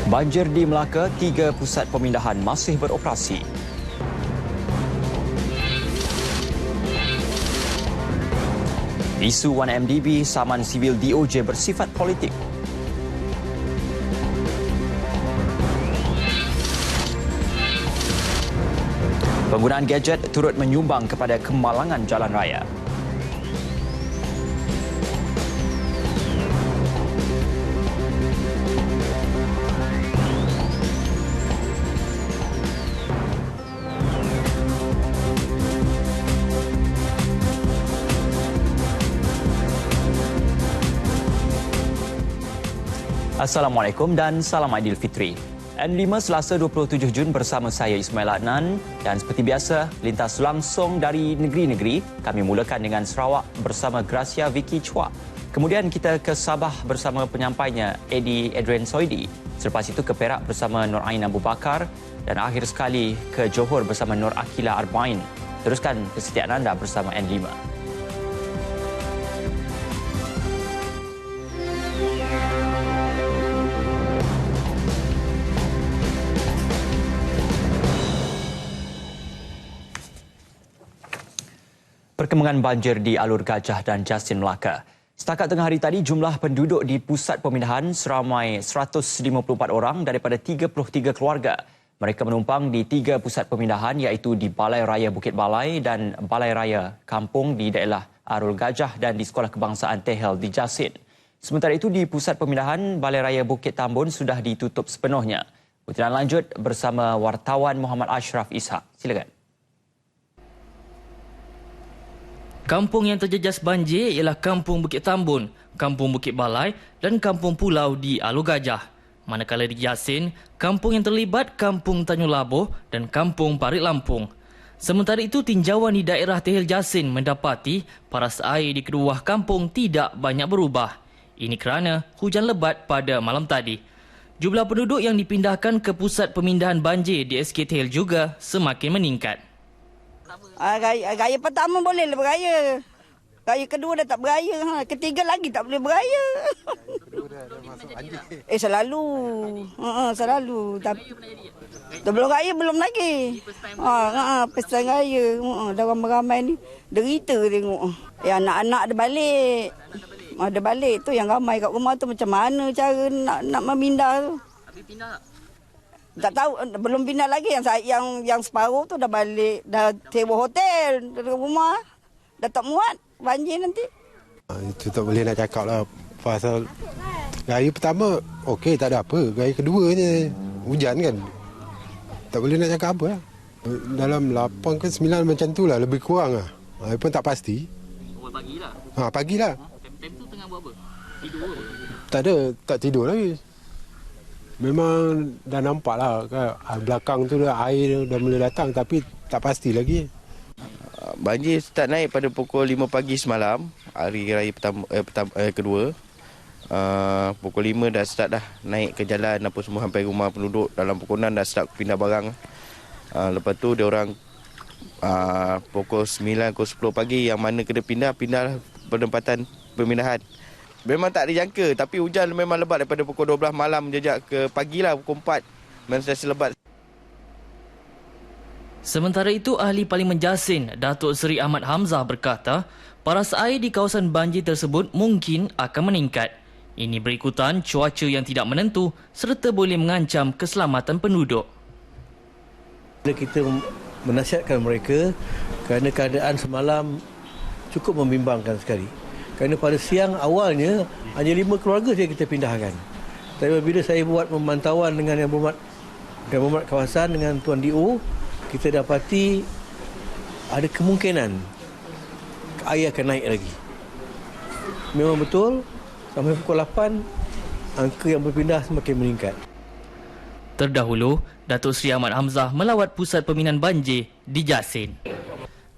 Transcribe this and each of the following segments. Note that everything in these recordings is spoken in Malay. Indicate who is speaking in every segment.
Speaker 1: Banjir di Melaka, 3 pusat pemindahan masih beroperasi. Isu 1MDB saman sivil DOJ bersifat politik. Penggunaan gadget turut menyumbang kepada kemalangan jalan raya. Assalamualaikum dan salam Aidilfitri. N5 Selasa 27 Jun bersama saya Ismail Adnan dan seperti biasa lintas langsung dari negeri-negeri. Kami mulakan dengan Sarawak bersama Gracia Vicky Chua. Kemudian kita ke Sabah bersama penyampainya Eddie Adrian Soidi. Selepas itu ke Perak bersama Nur Ain Abu Bakar dan akhir sekali ke Johor bersama Nur Akila Arbain. Teruskan kesetiaan anda bersama N5. Perkembangan banjir di Alur Gajah dan Jasin Melaka. Setakat tengah hari tadi, jumlah penduduk di pusat pemindahan seramai 154 orang daripada 33 keluarga. Mereka menumpang di 3 pusat pemindahan iaitu di Balai Raya Bukit Balai dan Balai Raya Kampung di daerah Alur Gajah dan di Sekolah Kebangsaan Tehel di Jasin. Sementara itu di pusat pemindahan Balai Raya Bukit Tambun sudah ditutup sepenuhnya. Butiran lanjut bersama wartawan Muhammad Ashraf Ishak. Silakan.
Speaker 2: Kampung yang terjejas banjir ialah Kampung Bukit Tambun, Kampung Bukit Balai dan Kampung Pulau di Alur Gajah. Manakala di Jasin, kampung yang terlibat Kampung Tanjung Labuh dan Kampung Parit Lampung. Sementara itu, tinjauan di daerah Tehel Jasin mendapati paras air di kedua kampung tidak banyak berubah. Ini kerana hujan lebat pada malam tadi. Jumlah penduduk yang dipindahkan ke pusat pemindahan banjir di SK Tehel juga semakin meningkat.
Speaker 3: Raya pertama boleh lah beraya. Raya kedua dah tak beraya. Ketiga lagi tak boleh beraya. Selalu. Selalu. Sebelum raya belum lagi. Pesta raya. Dah ramai-ramai ni. Derita tengok. Anak-anak ada balik. Ada balik tu yang ramai kat rumah tu macam mana cara nak memindah tu. Habis pindah tak? Tak tahu, belum pindah lagi. Yang separuh tu dah balik, dah sewa hotel dari rumah. Dah tak muat banjir nanti.
Speaker 4: Itu tak boleh nak cakap lah. Pasal raya pertama, okey tak ada apa. Raya kedua ni hujan kan. Tak boleh nak cakap apa lah. Dalam 8 ke 9 macam tu lah, lebih kurang lah. Saya pun tak pasti.
Speaker 2: Pagi lah?
Speaker 4: Pagi lah.
Speaker 2: Time tu tengah buat apa? Tidur apa?
Speaker 4: Tak ada, tak tidur lagi. Memang dah nampak lah kan, belakang tu dah air dah mula datang tapi tak pasti lagi.
Speaker 5: Banjir start naik pada pukul 5 pagi semalam, hari raya kedua. Pukul 5 dah start dah naik ke jalan apa semua sampai rumah penduduk. Dalam pukul 6 dah start pindah barang. Lepas tu dia orang pukul 9 ke 10 pagi yang mana kena pindah penempatan pemindahan. Memang tak dijangka tapi hujan memang lebat daripada pukul 12 malam jejak ke pagi lah pukul 4 memang sentiasa lebat.
Speaker 2: Sementara itu, Ahli Parlimen Jasin, Datuk Seri Ahmad Hamzah berkata, paras air di kawasan banjir tersebut mungkin akan meningkat. Ini berikutan cuaca yang tidak menentu serta boleh mengancam keselamatan penduduk.
Speaker 6: Kita menasihatkan mereka kerana keadaan semalam cukup membimbangkan sekali. Kerana pada siang awalnya hanya 5 keluarga saja kita pindahkan. Tapi bila saya buat pemantauan dengan yang berhormat kawasan dengan Tuan DO, kita dapati ada kemungkinan air akan naik lagi. Memang betul sampai pukul 8 angka yang berpindah semakin meningkat.
Speaker 2: Terdahulu, Datuk Seri Ahmad Hamzah melawat pusat pemindahan banjir di Jasin.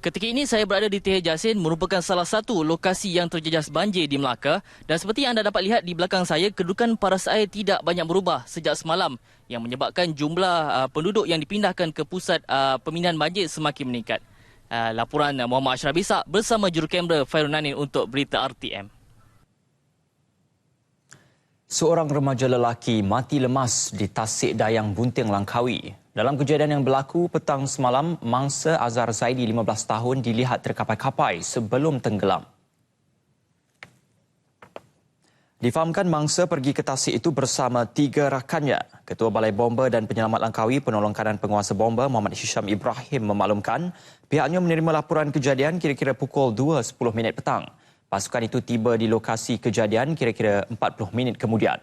Speaker 2: Ketika ini saya berada di Tehel Jasin, merupakan salah satu lokasi yang terjejas banjir di Melaka, dan seperti anda dapat lihat di belakang saya, kedudukan paras air tidak banyak berubah sejak semalam yang menyebabkan jumlah penduduk yang dipindahkan ke pusat pemindahan banjir semakin meningkat. Laporan Muhammad Ashraf Ishak bersama jurukamera Fairul Nanin untuk Berita RTM.
Speaker 1: Seorang remaja lelaki mati lemas di Tasik Dayang Bunting, Langkawi. Dalam kejadian yang berlaku petang semalam, mangsa Azhar Zaidi 15 tahun dilihat terkapai-kapai sebelum tenggelam. Difahamkan mangsa pergi ke Tasik itu bersama 3 rakannya. Ketua Balai Bomba dan Penyelamat Langkawi Penolong Kanan Penguasa Bomba Muhammad Hisham Ibrahim memaklumkan pihaknya menerima laporan kejadian kira-kira pukul 2.10 petang. Pasukan itu tiba di lokasi kejadian kira-kira 40 minit kemudian.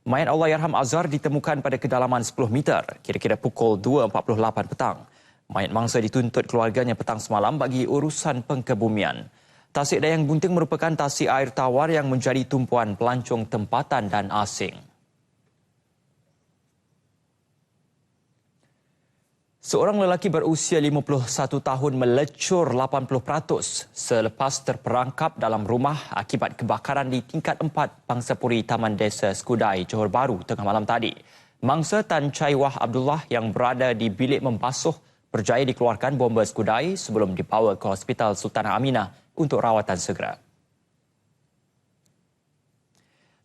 Speaker 1: Mayat Allahyarham Azhar ditemukan pada kedalaman 10 meter, kira-kira pukul 2.48 petang. Mayat mangsa dituntut keluarganya petang semalam bagi urusan pengkebumian. Tasik Dayang Bunting merupakan tasik air tawar yang menjadi tumpuan pelancong tempatan dan asing. Seorang lelaki berusia 51 tahun melecur 80% selepas terperangkap dalam rumah akibat kebakaran di tingkat 4 Pangsapuri Taman Desa Skudai, Johor Bahru tengah malam tadi. Mangsa Tan Chai Wah Abdullah yang berada di bilik membasuh berjaya dikeluarkan bomba Skudai sebelum dibawa ke Hospital Sultanah Aminah untuk rawatan segera.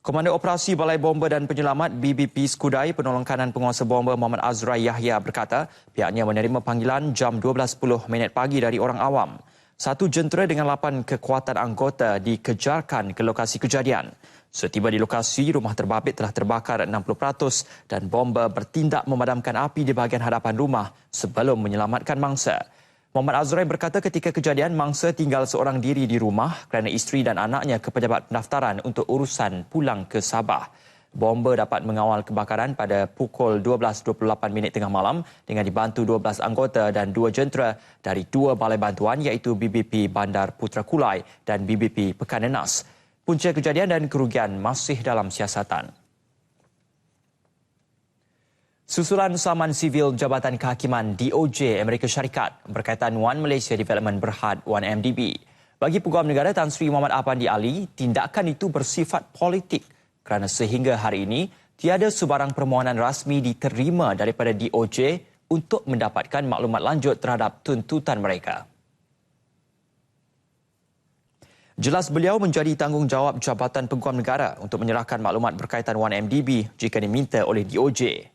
Speaker 1: Komandan Operasi Balai Bomba dan Penyelamat BBP Skudai Penolong Kanan Penguasa Bomba Muhammad Azrai Yahya berkata pihaknya menerima panggilan jam 12.10 pagi dari orang awam. 1 jentera dengan 8 kekuatan anggota dikejarkan ke lokasi kejadian. Setiba di lokasi, rumah terbabit telah terbakar 60% dan bomba bertindak memadamkan api di bahagian hadapan rumah sebelum menyelamatkan mangsa. Muhammad Azrai berkata ketika kejadian mangsa tinggal seorang diri di rumah kerana isteri dan anaknya ke pejabat pendaftaran untuk urusan pulang ke Sabah. Bomba dapat mengawal kebakaran pada pukul 12.28 tengah malam dengan dibantu 12 anggota dan 2 jentera dari 2 balai bantuan iaitu BBP Bandar Putra Kulai dan BBP Pekanan Nas. Punca kejadian dan kerugian masih dalam siasatan. Susulan saman sivil Jabatan Kehakiman DOJ Amerika Syarikat berkaitan One Malaysia Development Berhad 1MDB. Bagi Peguam Negara Tan Sri Muhammad Afandi Ali, tindakan itu bersifat politik kerana sehingga hari ini tiada sebarang permohonan rasmi diterima daripada DOJ untuk mendapatkan maklumat lanjut terhadap tuntutan mereka. Jelas beliau menjadi tanggungjawab Jabatan Peguam Negara untuk menyerahkan maklumat berkaitan 1MDB jika diminta oleh DOJ.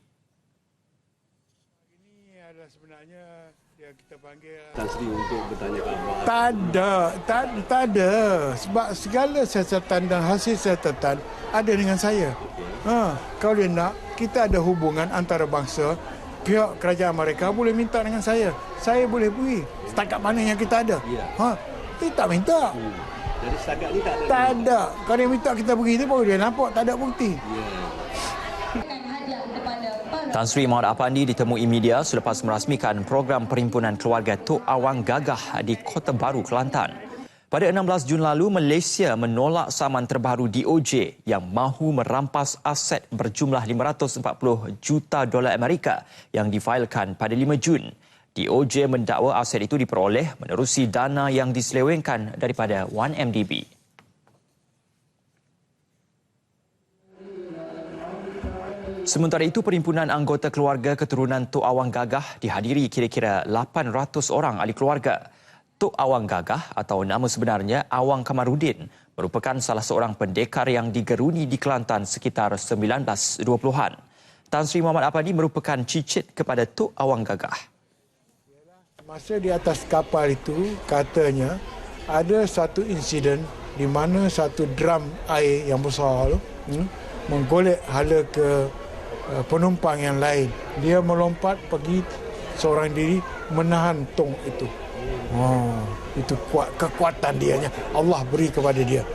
Speaker 7: Kita panggil Tan Sri untuk bertanya ke Abang. Tak ada. Sebab segala siasatan dan hasil siasatan ada dengan saya. Kalau dia nak, kita ada hubungan antara bangsa, pihak kerajaan mereka boleh minta dengan saya. Saya boleh pergi. Setakat mana yang kita ada. Dia tak minta. Jadi setakat ni tak ada. Tak ada. Kalau dia minta kita pergi tu baru dia nampak tak ada bukti.
Speaker 1: Tan Sri Muhammad Afandi ditemui media selepas merasmikan program Perhimpunan Keluarga Tok Awang Gagah di Kota Baru, Kelantan. Pada 16 Jun lalu, Malaysia menolak saman terbaru DOJ yang mahu merampas aset berjumlah $540 juta Amerika yang difailkan pada 5 Jun. DOJ mendakwa aset itu diperoleh menerusi dana yang diselewengkan daripada 1MDB. Sementara itu, Perhimpunan Anggota Keluarga Keturunan Tok Awang Gagah dihadiri kira-kira 800 orang ahli keluarga. Tok Awang Gagah atau nama sebenarnya Awang Kamarudin merupakan salah seorang pendekar yang digeruni di Kelantan sekitar 1920-an. Tan Sri Muhammad Afandi merupakan cicit kepada Tok Awang Gagah.
Speaker 7: Masa di atas kapal itu, katanya ada satu insiden di mana satu drum air yang besar menggolek hala ke penumpang yang lain. Dia melompat pergi seorang diri menahan tong itu. Itu kekuatan dianya. Allah beri kepada dia.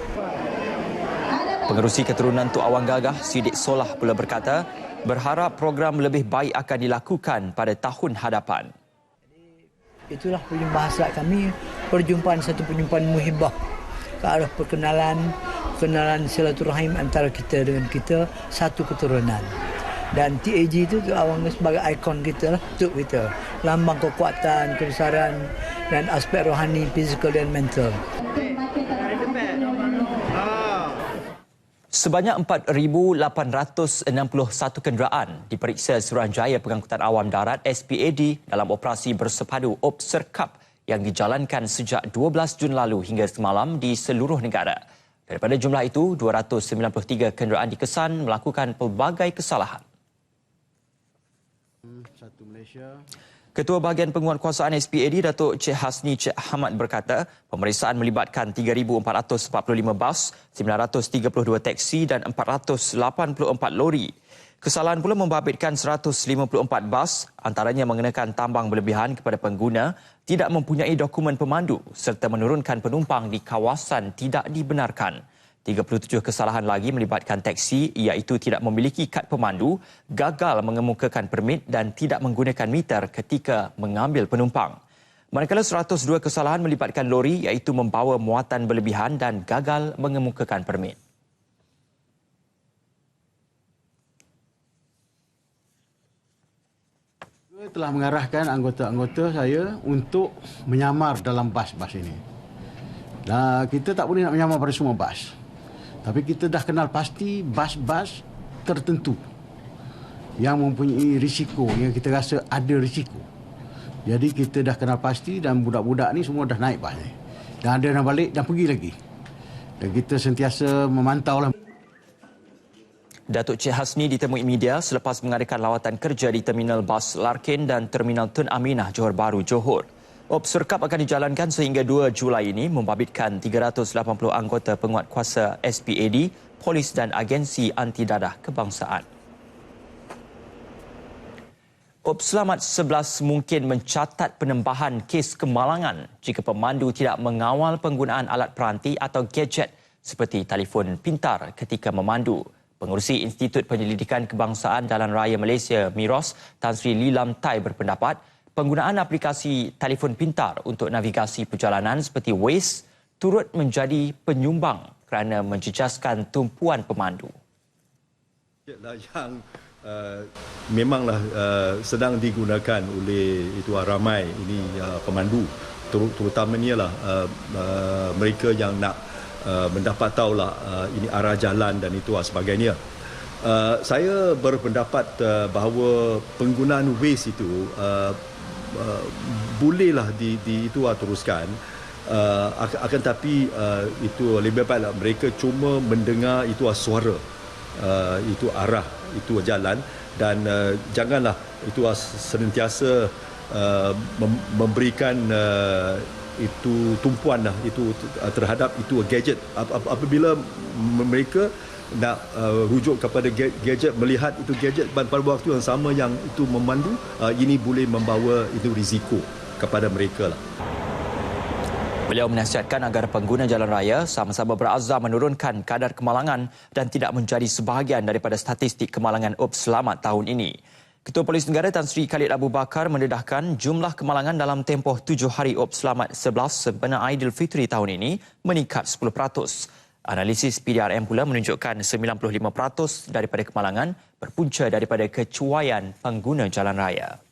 Speaker 1: Pengerusi keturunan Tok Awang Gagah, Sidik Solah pula berkata, berharap program lebih baik akan dilakukan pada tahun hadapan.
Speaker 8: Itulah bahasa kami, satu perjumpaan muhibah ke arah kenalan silaturahim antara kita dengan kita, satu keturunan. Dan TAG itu Awang sebagai ikon kita lah, untuk kita. Lambang kekuatan, kebesaran dan aspek rohani, fizikal dan mental.
Speaker 1: Sebanyak 4,861 kenderaan diperiksa Suruhanjaya Pengangkutan Awam Darat SPAD dalam operasi bersepadu OPSERCAP yang dijalankan sejak 12 Jun lalu hingga semalam di seluruh negara. Daripada jumlah itu, 293 kenderaan dikesan melakukan pelbagai kesalahan. Ketua Bahagian Penguatkuasaan SPAD, Datuk Cik Hasni Cik Ahmad berkata, pemeriksaan melibatkan 3,445 bas, 932 teksi dan 484 lori. Kesalahan pula membabitkan 154 bas, antaranya mengenakan tambang berlebihan kepada pengguna, tidak mempunyai dokumen pemandu serta menurunkan penumpang di kawasan tidak dibenarkan. 37 kesalahan lagi melibatkan teksi iaitu tidak memiliki kad pemandu, gagal mengemukakan permit dan tidak menggunakan meter ketika mengambil penumpang. Manakala 102 kesalahan melibatkan lori iaitu membawa muatan berlebihan dan gagal mengemukakan permit.
Speaker 9: Saya telah mengarahkan anggota-anggota saya untuk menyamar dalam bas-bas ini. Dan kita tak boleh nak menyamar pada semua bas. Tapi kita dah kenal pasti bas-bas tertentu yang mempunyai risiko, yang kita rasa ada risiko. Jadi kita dah kenal pasti dan budak-budak ni semua dah naik bas ni. Dan ada yang balik dan pergi lagi. Dan kita sentiasa memantau lah.
Speaker 1: Datuk Cik Hasni ditemui media selepas mengadakan lawatan kerja di Terminal Bas Larkin dan Terminal Tun Aminah, Johor Bahru, Johor. Obserkap akan dijalankan sehingga 2 Julai ini membabitkan 380 anggota penguatkuasa SPAD, polis dan agensi anti dadah kebangsaan. Selamat 11 mungkin mencatat penambahan kes kemalangan jika pemandu tidak mengawal penggunaan alat peranti atau gadget seperti telefon pintar ketika memandu. Pengerusi Institut Penyelidikan Kebangsaan Jalan Raya Malaysia, MIROS, Tan Sri Lilam Tai berpendapat penggunaan aplikasi telefon pintar untuk navigasi perjalanan seperti Waze turut menjadi penyumbang kerana menjejaskan tumpuan pemandu.
Speaker 10: Yang memanglah sedang digunakan oleh ramai ini pemandu, terutamanya lah mereka yang nak mendapat tahulah ini arah jalan dan itu sebagainya. Saya berpendapat bahawa penggunaan Waze itu bolehlah teruskan, akan tapi itu lebih baiklah mereka cuma mendengar itu suara, itu arah, itu jalan dan janganlah itu senantiasa memberikan itu tumpuan itu terhadap itu gadget. Apabila mereka nak rujuk kepada gadget, melihat itu gadget pada waktu yang sama yang itu memandu, ini boleh membawa itu risiko kepada mereka lah.
Speaker 1: Beliau menasihatkan agar pengguna jalan raya sama-sama berazam menurunkan kadar kemalangan dan tidak menjadi sebahagian daripada statistik kemalangan selamat tahun ini. Ketua Polis Negara Tan Sri Khalid Abu Bakar mendedahkan jumlah kemalangan dalam tempoh 7 hari selamat 11 sempena Aidilfitri tahun ini meningkat 10%. Analisis PDRM pula menunjukkan 95% daripada kemalangan berpunca daripada kecuaian pengguna jalan raya.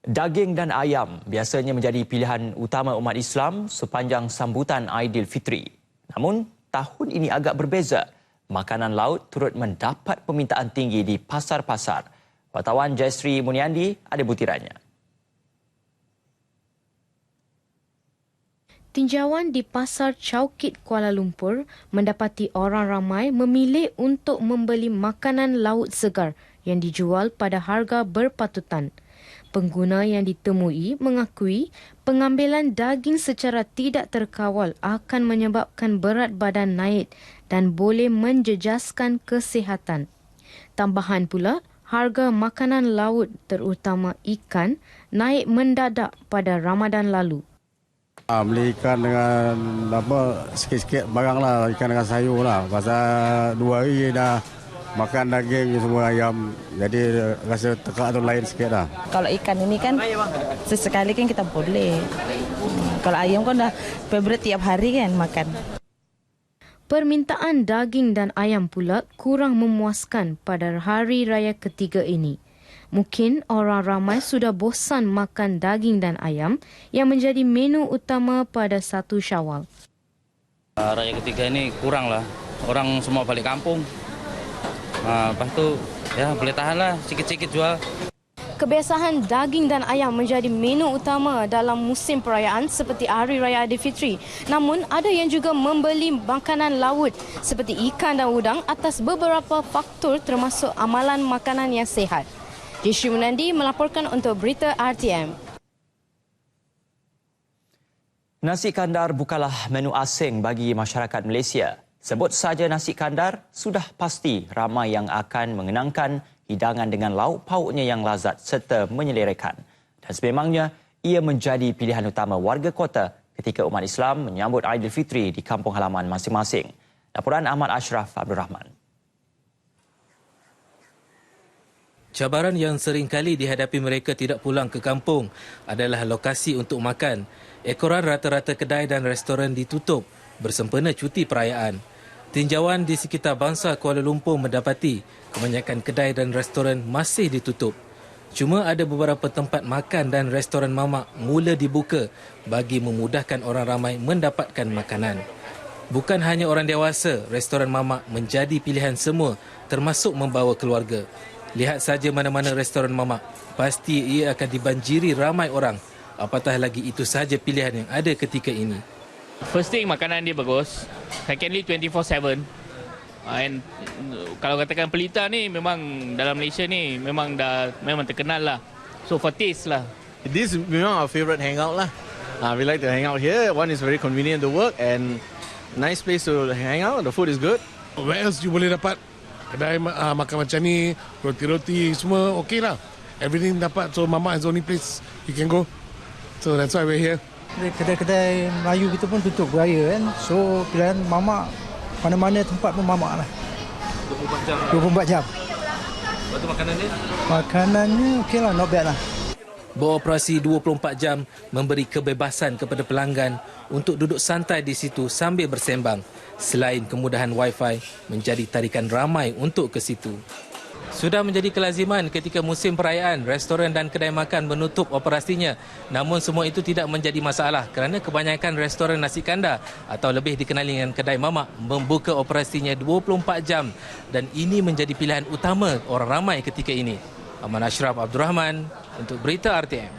Speaker 1: Daging dan ayam biasanya menjadi pilihan utama umat Islam sepanjang sambutan Aidilfitri. Namun, tahun ini agak berbeza. Makanan laut turut mendapat permintaan tinggi di pasar-pasar. Wartawan Jaisri Muniandi ada butirannya.
Speaker 11: Tinjauan di Pasar Chowkit Kuala Lumpur mendapati orang ramai memilih untuk membeli makanan laut segar yang dijual pada harga berpatutan. Pengguna yang ditemui mengakui pengambilan daging secara tidak terkawal akan menyebabkan berat badan naik dan boleh menjejaskan kesihatan. Tambahan pula, harga makanan laut terutama ikan naik mendadak pada Ramadan lalu.
Speaker 12: Beli ikan dengan sikit-sikit barang lah, ikan dengan sayur lah. Pasal 2 hari dah makan daging semua ayam, jadi rasa tekak tu lain sikit lah.
Speaker 13: Kalau ikan ini kan sesekali kan kita boleh. Kalau ayam kan dah favorite tiap hari kan makan.
Speaker 11: Permintaan daging dan ayam pula kurang memuaskan pada hari raya ketiga ini. Mungkin orang ramai sudah bosan makan daging dan ayam yang menjadi menu utama pada 1 Syawal.
Speaker 14: Raya ketiga ini kurang lah. Orang semua balik kampung. Lepas tu, ya boleh tahan lah, sikit-sikit jual.
Speaker 11: Kebiasaan daging dan ayam menjadi menu utama dalam musim perayaan seperti Hari Raya Aidilfitri. Namun, ada yang juga membeli makanan laut seperti ikan dan udang atas beberapa faktor termasuk amalan makanan yang sihat. Jishu Munandi melaporkan untuk Berita RTM.
Speaker 1: Nasi kandar bukanlah menu asing bagi masyarakat Malaysia. Sebut saja nasi kandar, sudah pasti ramai yang akan mengenangkan hidangan dengan lauk pauknya yang lazat serta menyelerakan. Dan sememangnya, ia menjadi pilihan utama warga kota ketika umat Islam menyambut Aidilfitri di kampung halaman masing-masing. Laporan Ahmad Ashraf Abdul Rahman.
Speaker 15: Cabaran yang sering kali dihadapi mereka tidak pulang ke kampung adalah lokasi untuk makan. Ekoran rata-rata kedai dan restoran ditutup bersempena cuti perayaan. Tinjauan di sekitar Bangsa Kuala Lumpur mendapati kebanyakan kedai dan restoran masih ditutup. Cuma ada beberapa tempat makan dan restoran mamak mula dibuka bagi memudahkan orang ramai mendapatkan makanan. Bukan hanya orang dewasa, restoran mamak menjadi pilihan semua termasuk membawa keluarga. Lihat saja mana-mana restoran mamak, pasti ia akan dibanjiri ramai orang. Apatah lagi itu sahaja pilihan yang ada ketika ini.
Speaker 16: First thing, makanan dia bagus. Secondly, 24/7. And kalau katakan pelita ni memang dalam Malaysia ni memang terkenal lah. So for taste lah.
Speaker 17: This is memang our favourite hangout lah. We like to hang out here. One is very convenient to work and nice place to hang out. The food is good.
Speaker 18: Where else you boleh dapat kedai makan macam ni, roti-roti semua okey lah. Everything dapat. So Mama is the only place you can go. So that's why we're here.
Speaker 19: Kedai-kedai Melayu kita pun tutup beraya kan. So pilihan mamak mana-mana tempat pun mamak lah. 24 jam.
Speaker 15: Lepas tu makanan dia?
Speaker 19: Makanannya okey lah, not bad lah.
Speaker 15: Beroperasi 24 jam memberi kebebasan kepada pelanggan untuk duduk santai di situ sambil bersembang. Selain kemudahan Wi-Fi, menjadi tarikan ramai untuk ke situ. Sudah menjadi kelaziman ketika musim perayaan, restoran dan kedai makan menutup operasinya. Namun semua itu tidak menjadi masalah kerana kebanyakan restoran nasi kandar atau lebih dikenali dengan kedai mamak membuka operasinya 24 jam dan ini menjadi pilihan utama orang ramai ketika ini. Ahmad Ashraf Abdul Rahman untuk Berita RTM.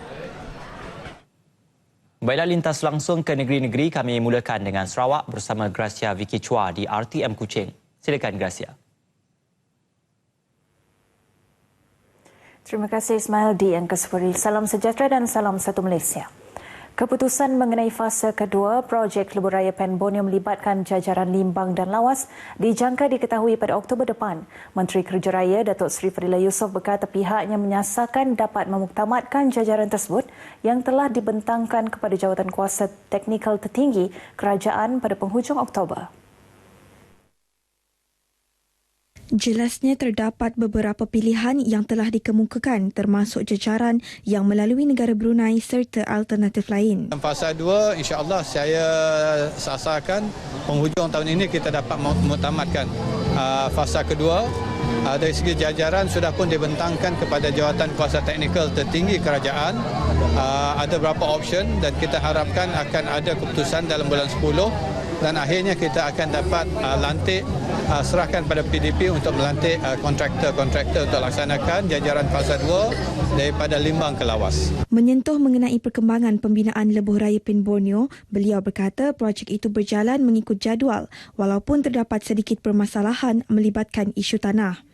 Speaker 1: Baiklah, lintas langsung ke negeri-negeri, kami mulakan dengan Sarawak bersama Gracia Vicky Chua di RTM Kuching. Silakan Gracia.
Speaker 20: Terima kasih Ismail di Angka Sepuri. Salam sejahtera dan salam satu Malaysia. Keputusan mengenai fasa kedua projek Lebuh Raya Pen Borneo melibatkan jajaran Limbang dan Lawas dijangka diketahui pada Oktober depan. Menteri Kerja Raya Datuk Seri Fadila Yusof berkata pihaknya menyasarkan dapat memuktamadkan jajaran tersebut yang telah dibentangkan kepada jawatan kuasa teknikal tertinggi kerajaan pada penghujung Oktober.
Speaker 21: Jelasnya terdapat beberapa pilihan yang telah dikemukakan termasuk jajaran yang melalui negara Brunei serta alternatif lain.
Speaker 22: Fasa 2 insya-Allah saya sasarkan penghujung tahun ini kita dapat muktamadkan. Fasa kedua dari segi jajaran sudah pun dibentangkan kepada jawatan kuasa teknikal tertinggi kerajaan. Ada beberapa option dan kita harapkan akan ada keputusan dalam bulan 10 dan akhirnya kita akan dapat lantik serahkan pada PDP untuk melantik kontraktor untuk laksanakan jajaran fasa 2 daripada Limbang ke Lawas.
Speaker 21: Menyentuh mengenai perkembangan pembinaan Lebuh Raya Pen Borneo, beliau berkata projek itu berjalan mengikut jadual walaupun terdapat sedikit permasalahan melibatkan isu tanah.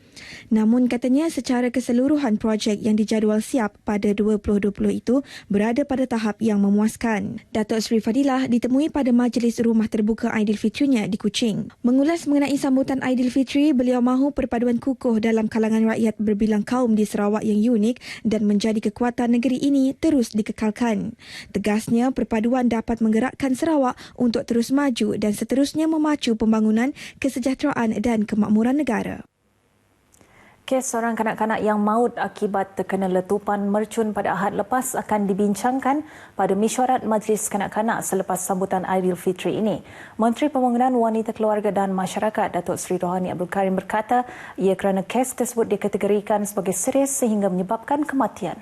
Speaker 21: Namun katanya secara keseluruhan projek yang dijadual siap pada 2020 itu berada pada tahap yang memuaskan. Datuk Seri Fadilah ditemui pada majlis rumah terbuka Aidilfitrinya di Kuching. Mengulas mengenai sambutan Aidilfitri, beliau mahu perpaduan kukuh dalam kalangan rakyat berbilang kaum di Sarawak yang unik dan menjadi kekuatan negeri ini terus dikekalkan. Tegasnya perpaduan dapat menggerakkan Sarawak untuk terus maju dan seterusnya memacu pembangunan, kesejahteraan dan kemakmuran negara.
Speaker 20: Kes seorang kanak-kanak yang maut akibat terkena letupan mercun pada Ahad lepas akan dibincangkan pada mesyuarat Majlis Kanak-kanak selepas sambutan Aidilfitri ini. Menteri Pembangunan Wanita Keluarga dan Masyarakat Datuk Seri Rohani Abdul Karim berkata ia kerana kes tersebut dikategorikan sebagai serius sehingga menyebabkan kematian.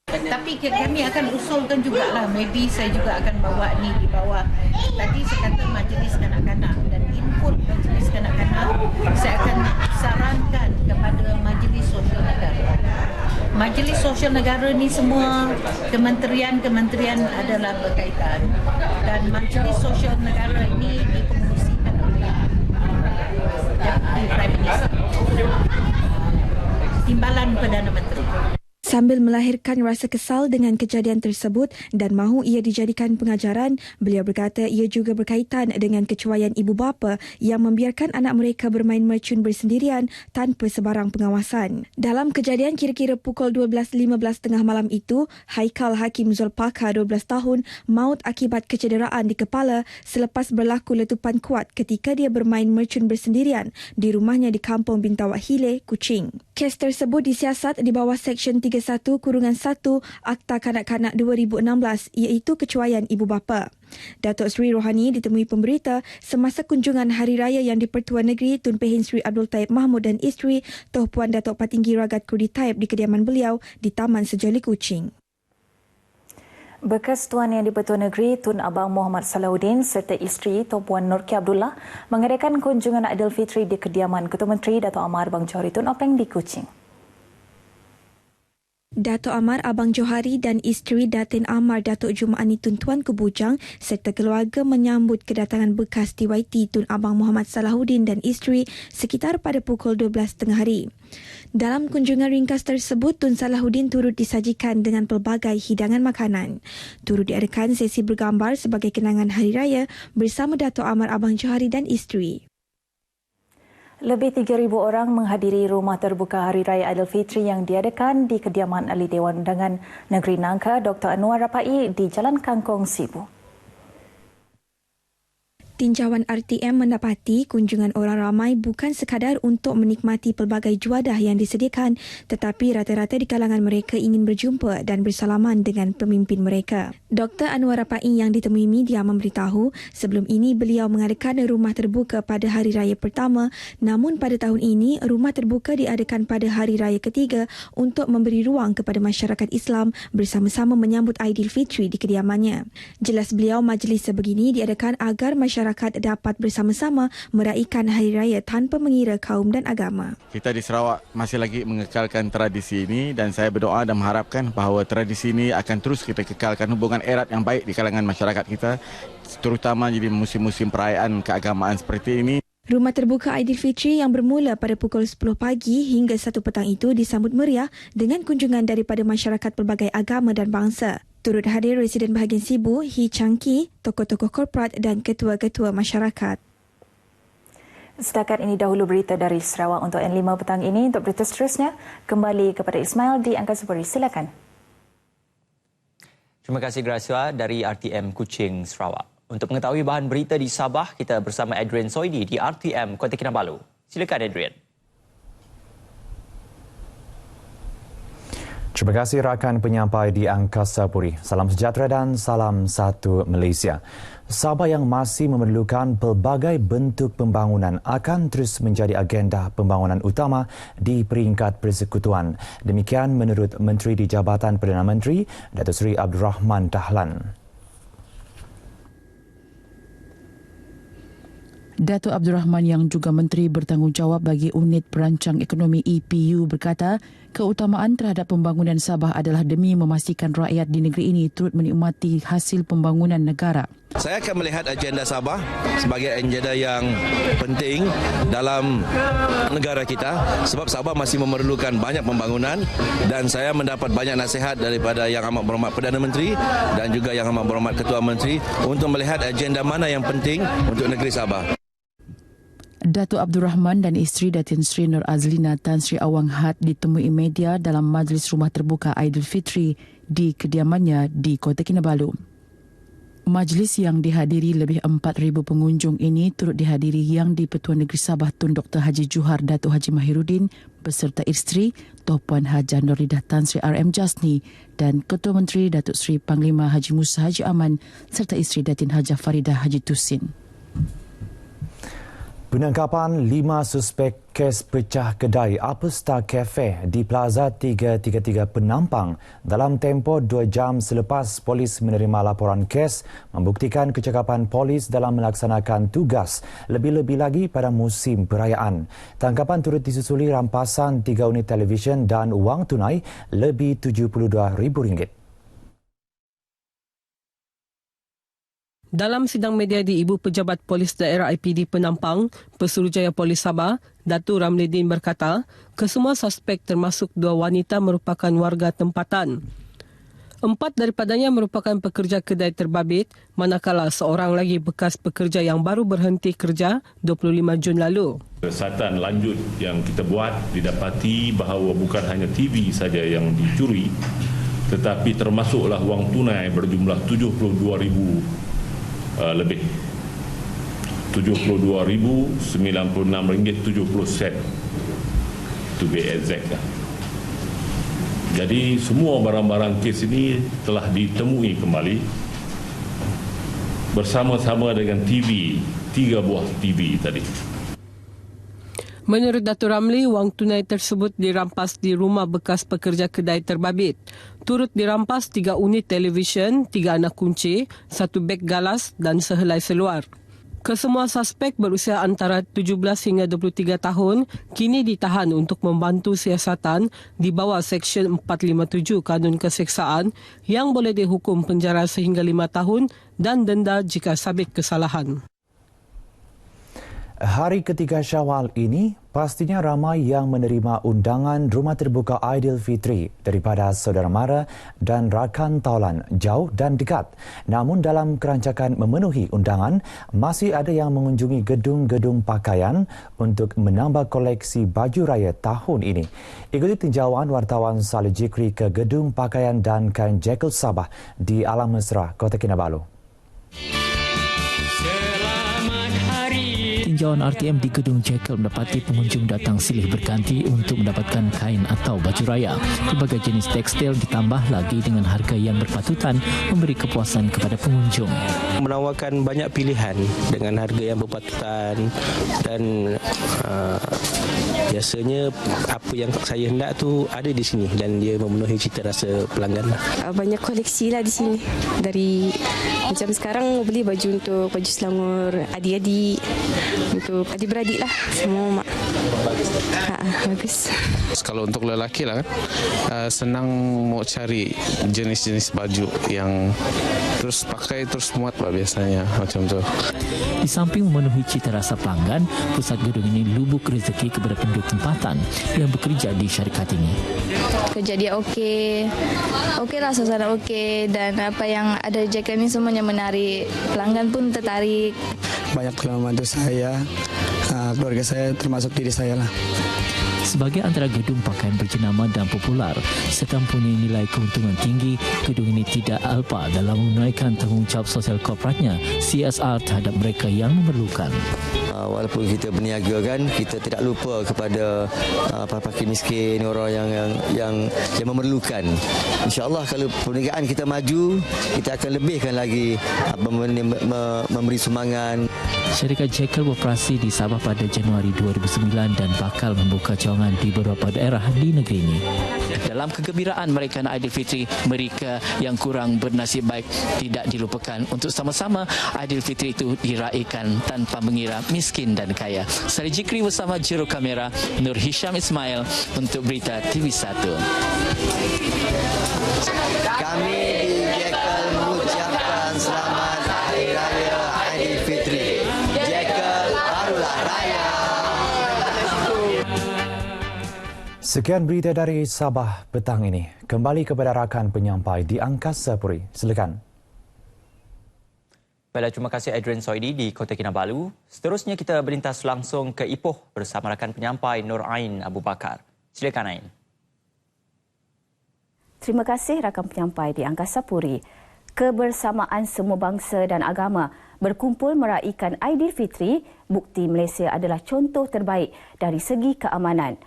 Speaker 23: Tapi kami akan usulkan jugalah, maybe saya juga akan bawa ni di bawah. Tadi saya kata Majlis Kanak-kanak dan input Majlis Kanak-kanak saya akan sarankan kepada Majlis Sosial Negara Majlis Sosial Negara ni semua kementerian-kementerian adalah berkaitan dan Majlis Sosial Negara ini dipengerusikan oleh Deputy Prime Minister, Timbalan Perdana Menteri.
Speaker 21: Sambil melahirkan rasa kesal dengan kejadian tersebut dan mahu ia dijadikan pengajaran, beliau berkata ia juga berkaitan dengan kecuaian ibu bapa yang membiarkan anak mereka bermain mercun bersendirian tanpa sebarang pengawasan. Dalam kejadian kira-kira pukul 12.15 tengah malam itu, Haikal Hakim Zulpaka, 12 tahun, maut akibat kecederaan di kepala selepas berlaku letupan kuat ketika dia bermain mercun bersendirian di rumahnya di Kampung Bintawak Hile, Kuching. Kes tersebut disiasat di bawah Seksyen 31-1 Akta Kanak-Kanak 2016 iaitu kecuaian ibu bapa. Datuk Seri Rohani ditemui pemberita semasa kunjungan Hari Raya yang di-Pertuan Negeri Tun Pehin Sri Abdul Taib Mahmud dan isteri Toh Puan Datuk Patinggi Ragat Kurdi Taib di kediaman beliau di Taman Sejoli Kuching.
Speaker 20: Bekas Tuan Yang di-Pertuan Negeri Tun Abang Muhammad Salahuddin serta isteri Toh Puan Nurki Abdullah mengadakan kunjungan Aidilfitri di kediaman Ketua Menteri Dato' Amar Abang Johari Tun Openg di Kuching.
Speaker 21: Dato' Amar Abang Johari dan isteri Datin Amar Datuk Jumaani Tun Tuan Kebujang serta keluarga menyambut kedatangan bekas TYT Tun Abang Muhammad Salahuddin dan isteri sekitar pada pukul 12.30 hari. Dalam kunjungan ringkas tersebut, Tun Salahuddin turut disajikan dengan pelbagai hidangan makanan. Turut diadakan sesi bergambar sebagai kenangan Hari Raya bersama Dato' Amar Abang Johari dan isteri.
Speaker 20: Lebih 3,000 orang menghadiri rumah terbuka Hari Raya Aidilfitri yang diadakan di kediaman Ahli Dewan Undangan Negeri Nangka Dr. Anwar Rapai di Jalan Kangkong, Sibu. Tinjauan RTM mendapati kunjungan orang ramai bukan sekadar untuk menikmati pelbagai juadah yang disediakan, tetapi rata-rata di kalangan mereka ingin berjumpa dan bersalaman dengan pemimpin mereka. Dr. Anwar Rapai yang ditemui media memberitahu sebelum ini beliau mengadakan rumah terbuka pada Hari Raya pertama, namun pada tahun ini rumah terbuka diadakan pada Hari Raya ketiga untuk memberi ruang kepada masyarakat Islam bersama-sama menyambut Aidilfitri di kediamannya. Jelas beliau majlis sebegini diadakan agar masyarakat dapat bersama-sama meraihkan Hari Raya tanpa mengira kaum dan agama.
Speaker 3: Kita di Sarawak masih lagi mengekalkan tradisi ini dan saya berdoa dan mengharapkan bahawa tradisi ini akan terus kita kekalkan hubungan erat yang baik di kalangan masyarakat kita, terutama di musim-musim perayaan keagamaan seperti ini.
Speaker 21: Rumah terbuka Aidilfitri yang bermula pada pukul 10 pagi hingga 1 petang itu disambut meriah dengan kunjungan daripada masyarakat pelbagai agama dan bangsa. Turut hadir Residen Bahagian Sibu, Hee Chang-ki, tokoh-tokoh korporat dan ketua-ketua masyarakat. Setakat ini dahulu berita dari Sarawak untuk N5 petang ini. Untuk berita seterusnya, kembali kepada Ismail di Angkasa Puri. Silakan.
Speaker 1: Terima kasih Gracia dari RTM Kuching, Sarawak. Untuk mengetahui bahan berita di Sabah, kita bersama Adrian Soidi di RTM Kota Kinabalu. Silakan Adrian.
Speaker 4: Terima kasih rakan penyampai di Angkasa Puri. Salam sejahtera dan salam satu Malaysia. Sabah yang masih memerlukan pelbagai bentuk pembangunan akan terus menjadi agenda pembangunan utama di peringkat persekutuan. Demikian menurut Menteri di Jabatan Perdana Menteri, Datuk Seri Abdul Rahman Dahlan.
Speaker 5: Datuk Abdul Rahman yang juga Menteri bertanggungjawab bagi Unit Perancang Ekonomi EPU berkata, keutamaan terhadap pembangunan Sabah adalah demi memastikan rakyat di negeri ini turut menikmati hasil pembangunan negara.
Speaker 24: Saya akan melihat agenda Sabah sebagai agenda yang penting dalam negara kita sebab Sabah masih memerlukan banyak pembangunan dan saya mendapat banyak nasihat daripada Yang Amat Berhormat Perdana Menteri dan juga Yang Amat Berhormat Ketua Menteri untuk melihat agenda mana yang penting untuk negeri Sabah.
Speaker 5: Datuk Abdul Rahman dan isteri Datin Sri Nur Azlina Tan Sri Awang Had ditemui media dalam majlis rumah terbuka Aidilfitri di kediamannya di Kota Kinabalu. Majlis yang dihadiri lebih 4,000 pengunjung ini turut dihadiri Yang di-Pertuan Negeri Sabah Tun Dr. Haji Juhar Datuk Haji Mahiruddin beserta isteri Toh Puan Haja Nuridah Tan Sri RM Jasni dan Ketua Menteri Datuk Sri Panglima Haji Musa Haji Aman serta isteri Datin Haja Faridah Haji Tusin.
Speaker 4: Penangkapan 5 suspek kes pecah kedai Upper Star Cafe di Plaza 333 Penampang dalam tempoh 2 jam selepas polis menerima laporan kes membuktikan kecekapan polis dalam melaksanakan tugas lebih-lebih lagi pada musim perayaan. Tangkapan turut disusuli rampasan 3 unit televisyen dan wang tunai lebih RM72,000.
Speaker 2: Dalam sidang media di Ibu Pejabat Polis Daerah IPD Penampang, Pesuruhjaya Polis Sabah, Datuk Ramlidin berkata, kesemua suspek termasuk 2 wanita merupakan warga tempatan. 4 daripadanya merupakan pekerja kedai terbabit, manakala seorang lagi bekas pekerja yang baru berhenti kerja 25 Jun lalu.
Speaker 6: Siasatan lanjut yang kita buat didapati bahawa bukan hanya TV saja yang dicuri, tetapi termasuklah wang tunai berjumlah RM72,000 lebih. RM72,096.70 to be exact. Jadi semua barang-barang kes ini telah ditemui kembali bersama-sama dengan TV, 3 buah TV tadi.
Speaker 2: Menurut Datuk Ramli, wang tunai tersebut dirampas di rumah bekas pekerja kedai terbabit. Turut dirampas 3 unit televisyen, 3 anak kunci, 1 beg galas dan sehelai seluar. Kesemua suspek berusia antara 17 hingga 23 tahun kini ditahan untuk membantu siasatan di bawah Seksyen 457 Kanun Keseksaan yang boleh dihukum penjara sehingga 5 tahun dan denda jika sabit kesalahan.
Speaker 4: Hari ketiga Syawal ini, pastinya ramai yang menerima undangan Rumah Terbuka Aidilfitri daripada saudara mara dan rakan taulan jauh dan dekat. Namun dalam kerancakan memenuhi undangan, masih ada yang mengunjungi gedung-gedung pakaian untuk menambah koleksi baju raya tahun ini. Ikuti tinjauan wartawan Salih Jikri ke gedung pakaian dan kain Jekyll Sabah di Alam Mesra, Kota Kinabalu.
Speaker 7: Tinjauan RTM di Gedung Jekyll mendapati pengunjung datang silih berganti untuk mendapatkan kain atau baju raya. Berbagai jenis tekstil ditambah lagi dengan harga yang berpatutan memberi kepuasan kepada pengunjung.
Speaker 8: Menawarkan banyak pilihan dengan harga yang berpatutan dan biasanya apa yang saya hendak tu ada di sini dan dia memenuhi cita rasa pelanggan.
Speaker 25: Banyak koleksi lah di sini. Dari macam sekarang beli baju untuk baju selangur adik-adik, untuk adik-beradik lah, semua mak. Bagus.
Speaker 26: Kalau untuk lelaki lah, senang mau cari jenis-jenis baju yang terus pakai terus muat lah biasanya macam tu.
Speaker 7: Di samping memenuhi cita rasa pelanggan, pusat gedung ini lubuk rezeki kepada penduduk tempatan yang bekerja di syarikat ini.
Speaker 27: Kerja dia okey lah, suasana okey dan apa yang ada di Jekyll ini semuanya menarik. Pelanggan pun tertarik.
Speaker 28: Banyak yang membantu saya, keluarga saya termasuk diri saya lah.
Speaker 7: Sebagai antara gedung pakaian berjenama dan popular serta mempunyai nilai keuntungan tinggi, gedung ini tidak alpa dalam menunaikan tanggungjawab sosial korporatnya CSR terhadap mereka yang memerlukan.
Speaker 8: Walaupun kita berniaga kan, kita tidak lupa kepada para fakir miskin, orang yang memerlukan. InsyaAllah kalau perniagaan kita maju, kita akan lebihkan lagi memberi sumbangan.
Speaker 7: Syarikat Jekyll beroperasi di Sabah pada Januari 2009 dan bakal membuka cawangan di beberapa daerah di negeri ini.
Speaker 29: Dalam kegembiraan merayakan Aidilfitri, mereka yang kurang bernasib baik tidak dilupakan untuk sama-sama Aidilfitri itu diraikan tanpa mengira miskin dan kaya. Salih Jikri bersama juru kamera Nur Hisham Ismail untuk Berita TV1.
Speaker 8: Kami di Jekyll mengucapkan selamat Hari Raya Aidilfitri. Jekyll barulah raya.
Speaker 4: Sekian berita dari Sabah petang ini. Kembali kepada rakan penyampai di Angkasa Puri. Silakan.
Speaker 1: Baiklah, terima kasih Adrian Soidi di Kota Kinabalu. Seterusnya kita berlintas langsung ke Ipoh bersama rakan penyampai Nur Ain Abu Bakar. Silakan Ain.
Speaker 30: Terima kasih rakan penyampai di Angkasa Puri. Kebersamaan semua bangsa dan agama berkumpul meraihkan Aidilfitri, bukti Malaysia adalah contoh terbaik dari segi keamanan.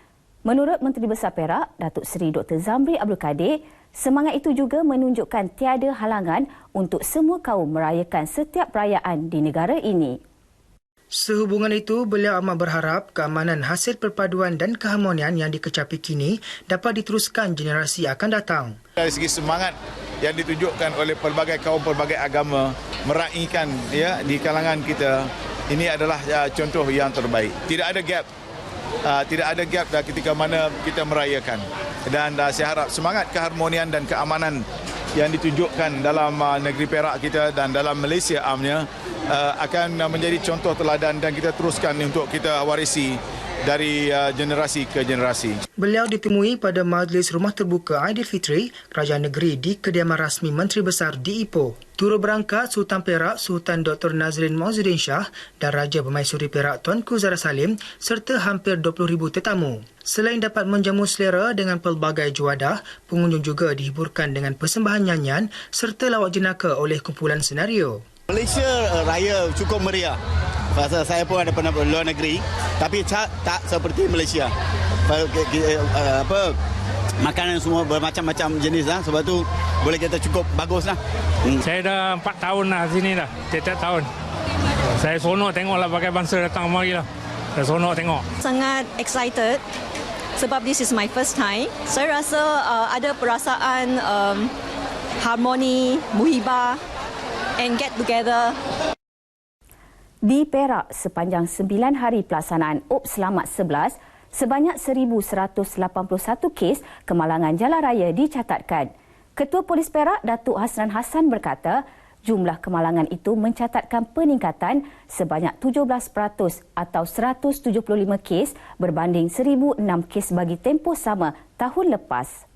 Speaker 30: Menurut Menteri Besar Perak, Datuk Seri Dr. Zamri Abdul Kadir, semangat itu juga menunjukkan tiada halangan untuk semua kaum merayakan setiap perayaan di negara ini.
Speaker 9: Sehubungan itu, beliau amat berharap keamanan hasil perpaduan dan keharmonian yang dikecapi kini dapat diteruskan generasi akan datang.
Speaker 10: Dari segi semangat yang ditunjukkan oleh pelbagai kaum, pelbagai agama meraihkan di kalangan kita, ini adalah contoh yang terbaik. Tidak ada gap ketika mana kita merayakan. Dan saya harap semangat keharmonian dan keamanan yang ditunjukkan dalam negeri Perak kita dan dalam Malaysia amnya akan menjadi contoh teladan dan kita teruskan untuk kita warisi dari generasi ke generasi.
Speaker 9: Beliau ditemui pada Majlis Rumah Terbuka Aidilfitri Kerajaan Negeri di kediaman rasmi Menteri Besar di Ipoh. Turut berangkat Sultan Perak Sultan Dr. Nazrin Mauzuddin Shah dan Raja Permaisuri Perak Tuanku Zahra Salim serta hampir 20,000 tetamu. Selain dapat menjamu selera dengan pelbagai juadah, pengunjung juga dihiburkan dengan persembahan nyanyian serta lawak jenaka oleh kumpulan senario.
Speaker 11: Malaysia raya cukup meriah. Pasal saya pun ada pernah luar negeri, tapi tak seperti Malaysia. Makanan semua bermacam-macam jenis lah, sebab tu boleh kata cukup bagus lah.
Speaker 12: Saya dah 4 tahun lah sini dah, tiap-tiap tahun. Saya seronok tengok lah pakai bangsa datang mari lah. Saya seronok tengok.
Speaker 13: Sangat excited sebab this is my first time. Saya rasa ada perasaan harmoni, muhibah and get together.
Speaker 30: Di Perak, sepanjang 9 hari pelaksanaan UPS Selamat 11, sebanyak 1,181 kes kemalangan jalan raya dicatatkan. Ketua Polis Perak, Datuk Hasran Hassan berkata, jumlah kemalangan itu mencatatkan peningkatan sebanyak 17% atau 175 kes berbanding 1,006 kes bagi tempoh sama tahun lepas.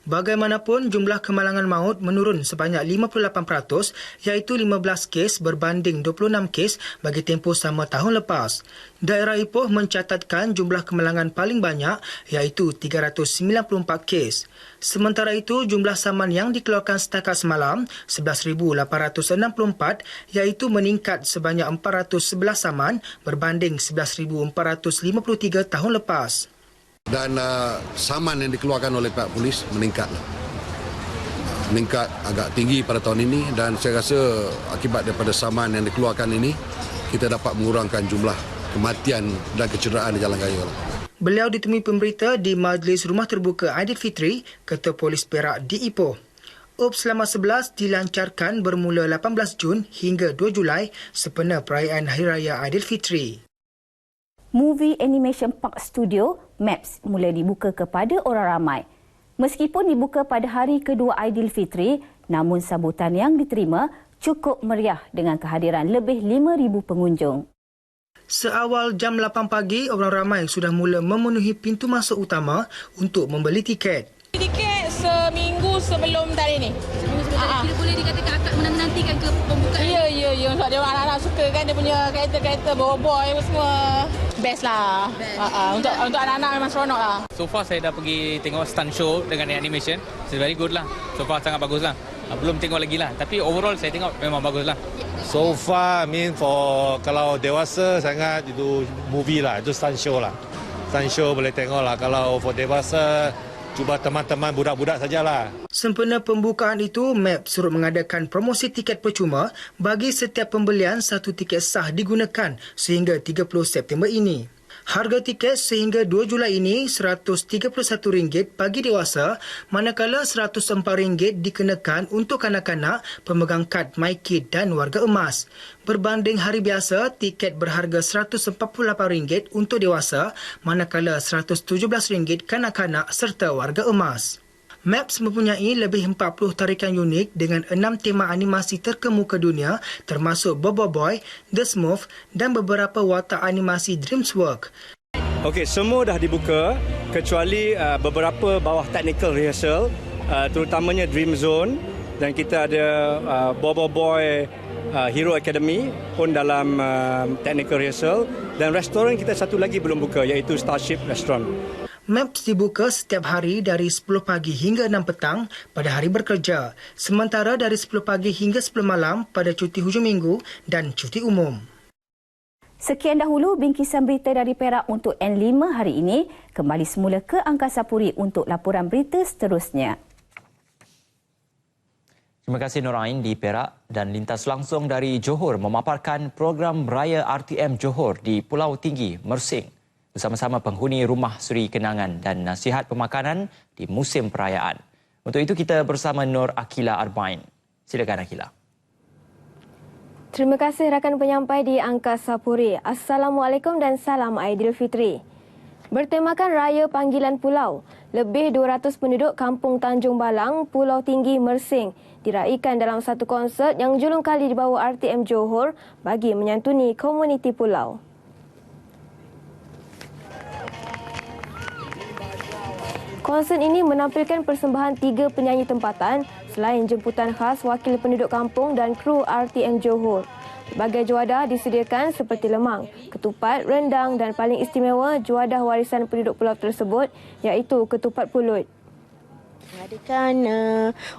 Speaker 9: Bagaimanapun, jumlah kemalangan maut menurun sebanyak 58%, iaitu 15 kes berbanding 26 kes bagi tempoh sama tahun lepas. Daerah Ipoh mencatatkan jumlah kemalangan paling banyak, iaitu 394 kes. Sementara itu, jumlah saman yang dikeluarkan setakat semalam 11,864, iaitu meningkat sebanyak 411 saman berbanding 11,453 tahun lepas.
Speaker 14: Dan saman yang dikeluarkan oleh pihak polis meningkat agak tinggi pada tahun ini, dan saya rasa akibat daripada saman yang dikeluarkan ini kita dapat mengurangkan jumlah kematian dan kecederaan di jalan raya.
Speaker 9: Beliau ditemui pemberita di Majlis Rumah Terbuka Aidilfitri Ketua Polis Perak di Ipoh. UPS Selamat 11 dilancarkan bermula 18 Jun hingga 2 Julai sempena perayaan Hari Raya Aidilfitri.
Speaker 30: Movie Animation Park Studio, MAPS, mula dibuka kepada orang ramai. Meskipun dibuka pada hari kedua Aidilfitri, namun sambutan yang diterima cukup meriah dengan kehadiran lebih 5,000 pengunjung.
Speaker 9: Seawal jam 8 pagi, orang ramai sudah mula memenuhi pintu masuk utama untuk membeli tiket.
Speaker 16: Tiket seminggu sebelum hari ini.
Speaker 17: Kira boleh dikatakan akak menantikan ke pembukaan?
Speaker 16: Ya. Sebab dia anak-anak suka kan, dia punya kereta-kereta boy semua. Best lah. Untuk anak-anak memang seronok lah.
Speaker 18: So far saya dah pergi tengok stunt show dengan animation. It's very good lah. So far sangat bagus lah. Belum tengok lagi lah. Tapi overall saya tengok memang bagus lah.
Speaker 19: So far, for kalau dewasa sangat itu movie lah. Itu stunt show lah. Stunt show boleh tengok lah. Kalau for dewasa, cuba teman-teman budak-budak sajalah.
Speaker 9: Sempena pembukaan itu, MAP suruh mengadakan promosi tiket percuma bagi setiap pembelian satu tiket sah digunakan sehingga 30 September ini. Harga tiket sehingga 2 Julai ini RM131 bagi dewasa, manakala RM104 dikenakan untuk kanak-kanak, pemegang kad MyKid dan warga emas. Berbanding hari biasa, tiket berharga RM148 untuk dewasa, manakala RM117 kanak-kanak serta warga emas. MAPS mempunyai lebih 40 tarikan unik dengan 6 tema animasi terkemuka dunia termasuk Bobo Boy, The Smurf dan beberapa watak animasi DreamWorks.
Speaker 31: Okey, semua dah dibuka kecuali beberapa bawah technical rehearsal, terutamanya Dream Zone, dan kita ada Bobo Boy Hero Academy pun dalam technical rehearsal, dan restoran kita satu lagi belum buka iaitu Starship Restaurant.
Speaker 9: MAPS dibuka setiap hari dari 10 pagi hingga 6 petang pada hari bekerja, sementara dari 10 pagi hingga 10 malam pada cuti hujung minggu dan cuti umum.
Speaker 30: Sekian dahulu bingkisan berita dari Perak untuk N5 hari ini. Kembali semula ke Angkasa Puri untuk laporan berita seterusnya.
Speaker 1: Terima kasih Nur Ain di Perak dan lintas langsung dari Johor memaparkan program Raya RTM Johor di Pulau Tinggi, Mersing bersama-sama penghuni Rumah Seri Kenangan dan nasihat pemakanan di musim perayaan. Untuk itu kita bersama Nur Akila Arbain. Silakan Akila.
Speaker 2: Terima kasih rakan penyampai di Angkasa Puri. Assalamualaikum dan salam Aidilfitri. Bertemakan Raya Panggilan Pulau, lebih 200 penduduk Kampung Tanjung Balang, Pulau Tinggi, Mersing diraikan dalam satu konsert yang julung kali dibawa RTM Johor bagi menyantuni komuniti pulau. Konsert ini menampilkan persembahan 3 penyanyi tempatan selain jemputan khas wakil penduduk kampung dan kru RTM Johor. Berbagai juadah disediakan seperti lemang, ketupat, rendang dan paling istimewa juadah warisan penduduk pulau tersebut iaitu ketupat pulut.
Speaker 3: Mengadakan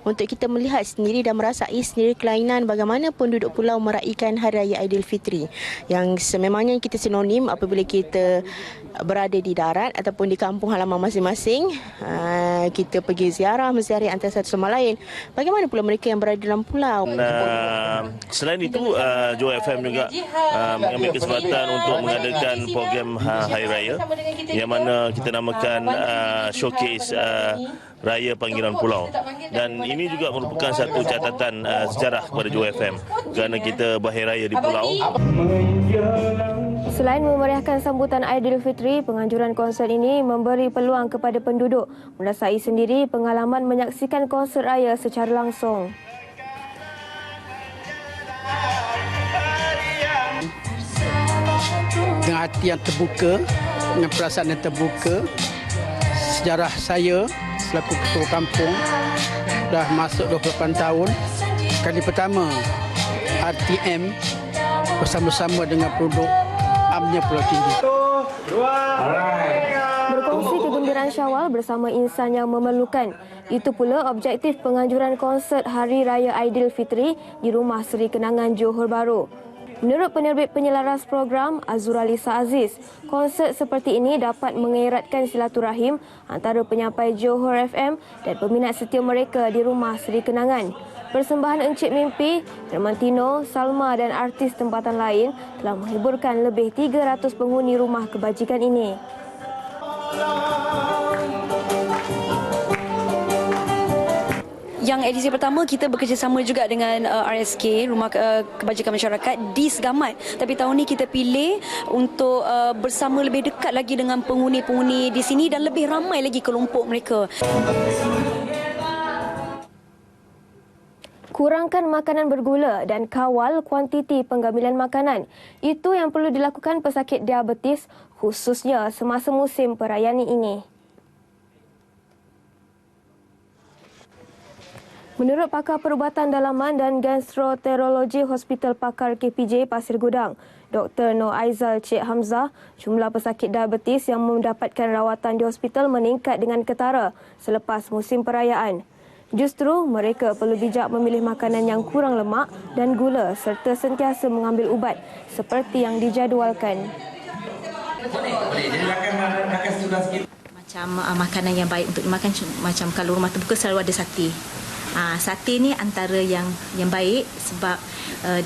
Speaker 3: untuk kita melihat sendiri dan merasai sendiri kelainan bagaimana penduduk pulau meraihkan Hari Raya Aidilfitri yang sememangnya kita sinonim apabila kita berada di darat ataupun di kampung halaman masing-masing, kita pergi ziarah menziarahi antara satu sama lain. Bagaimana pula mereka yang berada dalam pulau?
Speaker 5: Selain itu, Johor FM juga mengambil kesempatan untuk mengadakan program Hari Raya yang mana kita namakan showcase Raya Panggilan Pulau, dan ini juga merupakan satu catatan sejarah kepada Johor FM kerana kita berhari raya di pulau.
Speaker 2: Selain memeriahkan sambutan Aidilfitri, penganjuran konsert ini memberi peluang kepada penduduk merasai sendiri pengalaman menyaksikan konsert raya secara langsung.
Speaker 6: Dengan hati yang terbuka, dengan perasaan yang terbuka, sejarah saya selaku ketua kampung dah masuk 28 tahun. Kali pertama RTM bersama-sama dengan penduduk amnya Pulau Tinggi.
Speaker 2: Berkongsi kegembiraan Syawal bersama insan yang memerlukan. Itu pula objektif penganjuran konsert Hari Raya Aidilfitri di Rumah Seri Kenangan Johor Bahru. Menurut penerbit penyelaras program Azuralisa Aziz, konsert seperti ini dapat mengeratkan silaturahim antara penyampai Johor FM dan peminat setia mereka di Rumah Seri Kenangan. Persembahan Encik Mimpi, Hermantino, Salma dan artis tempatan lain telah menghiburkan lebih 300 penghuni rumah kebajikan ini.
Speaker 15: Yang edisi pertama kita bekerjasama juga dengan RSK, Rumah Kebajikan Masyarakat di Segamat. Tapi tahun ni kita pilih untuk bersama lebih dekat lagi dengan penghuni-penghuni di sini dan lebih ramai lagi kelompok mereka.
Speaker 2: Kurangkan makanan bergula dan kawal kuantiti penggamilan makanan. Itu yang perlu dilakukan pesakit diabetes khususnya semasa musim perayaan ini. Menurut pakar perubatan dalaman dan gastroenterologi Hospital Pakar KPJ Pasir Gudang, Dr. Noor Aizal Cik Hamzah, jumlah pesakit diabetes yang mendapatkan rawatan di hospital meningkat dengan ketara selepas musim perayaan. Justru, mereka perlu bijak memilih makanan yang kurang lemak dan gula serta sentiasa mengambil ubat seperti yang dijadualkan.
Speaker 20: Macam makanan yang baik untuk dimakan, macam kalau rumah terbuka selalu ada sate. Sate ni antara yang baik sebab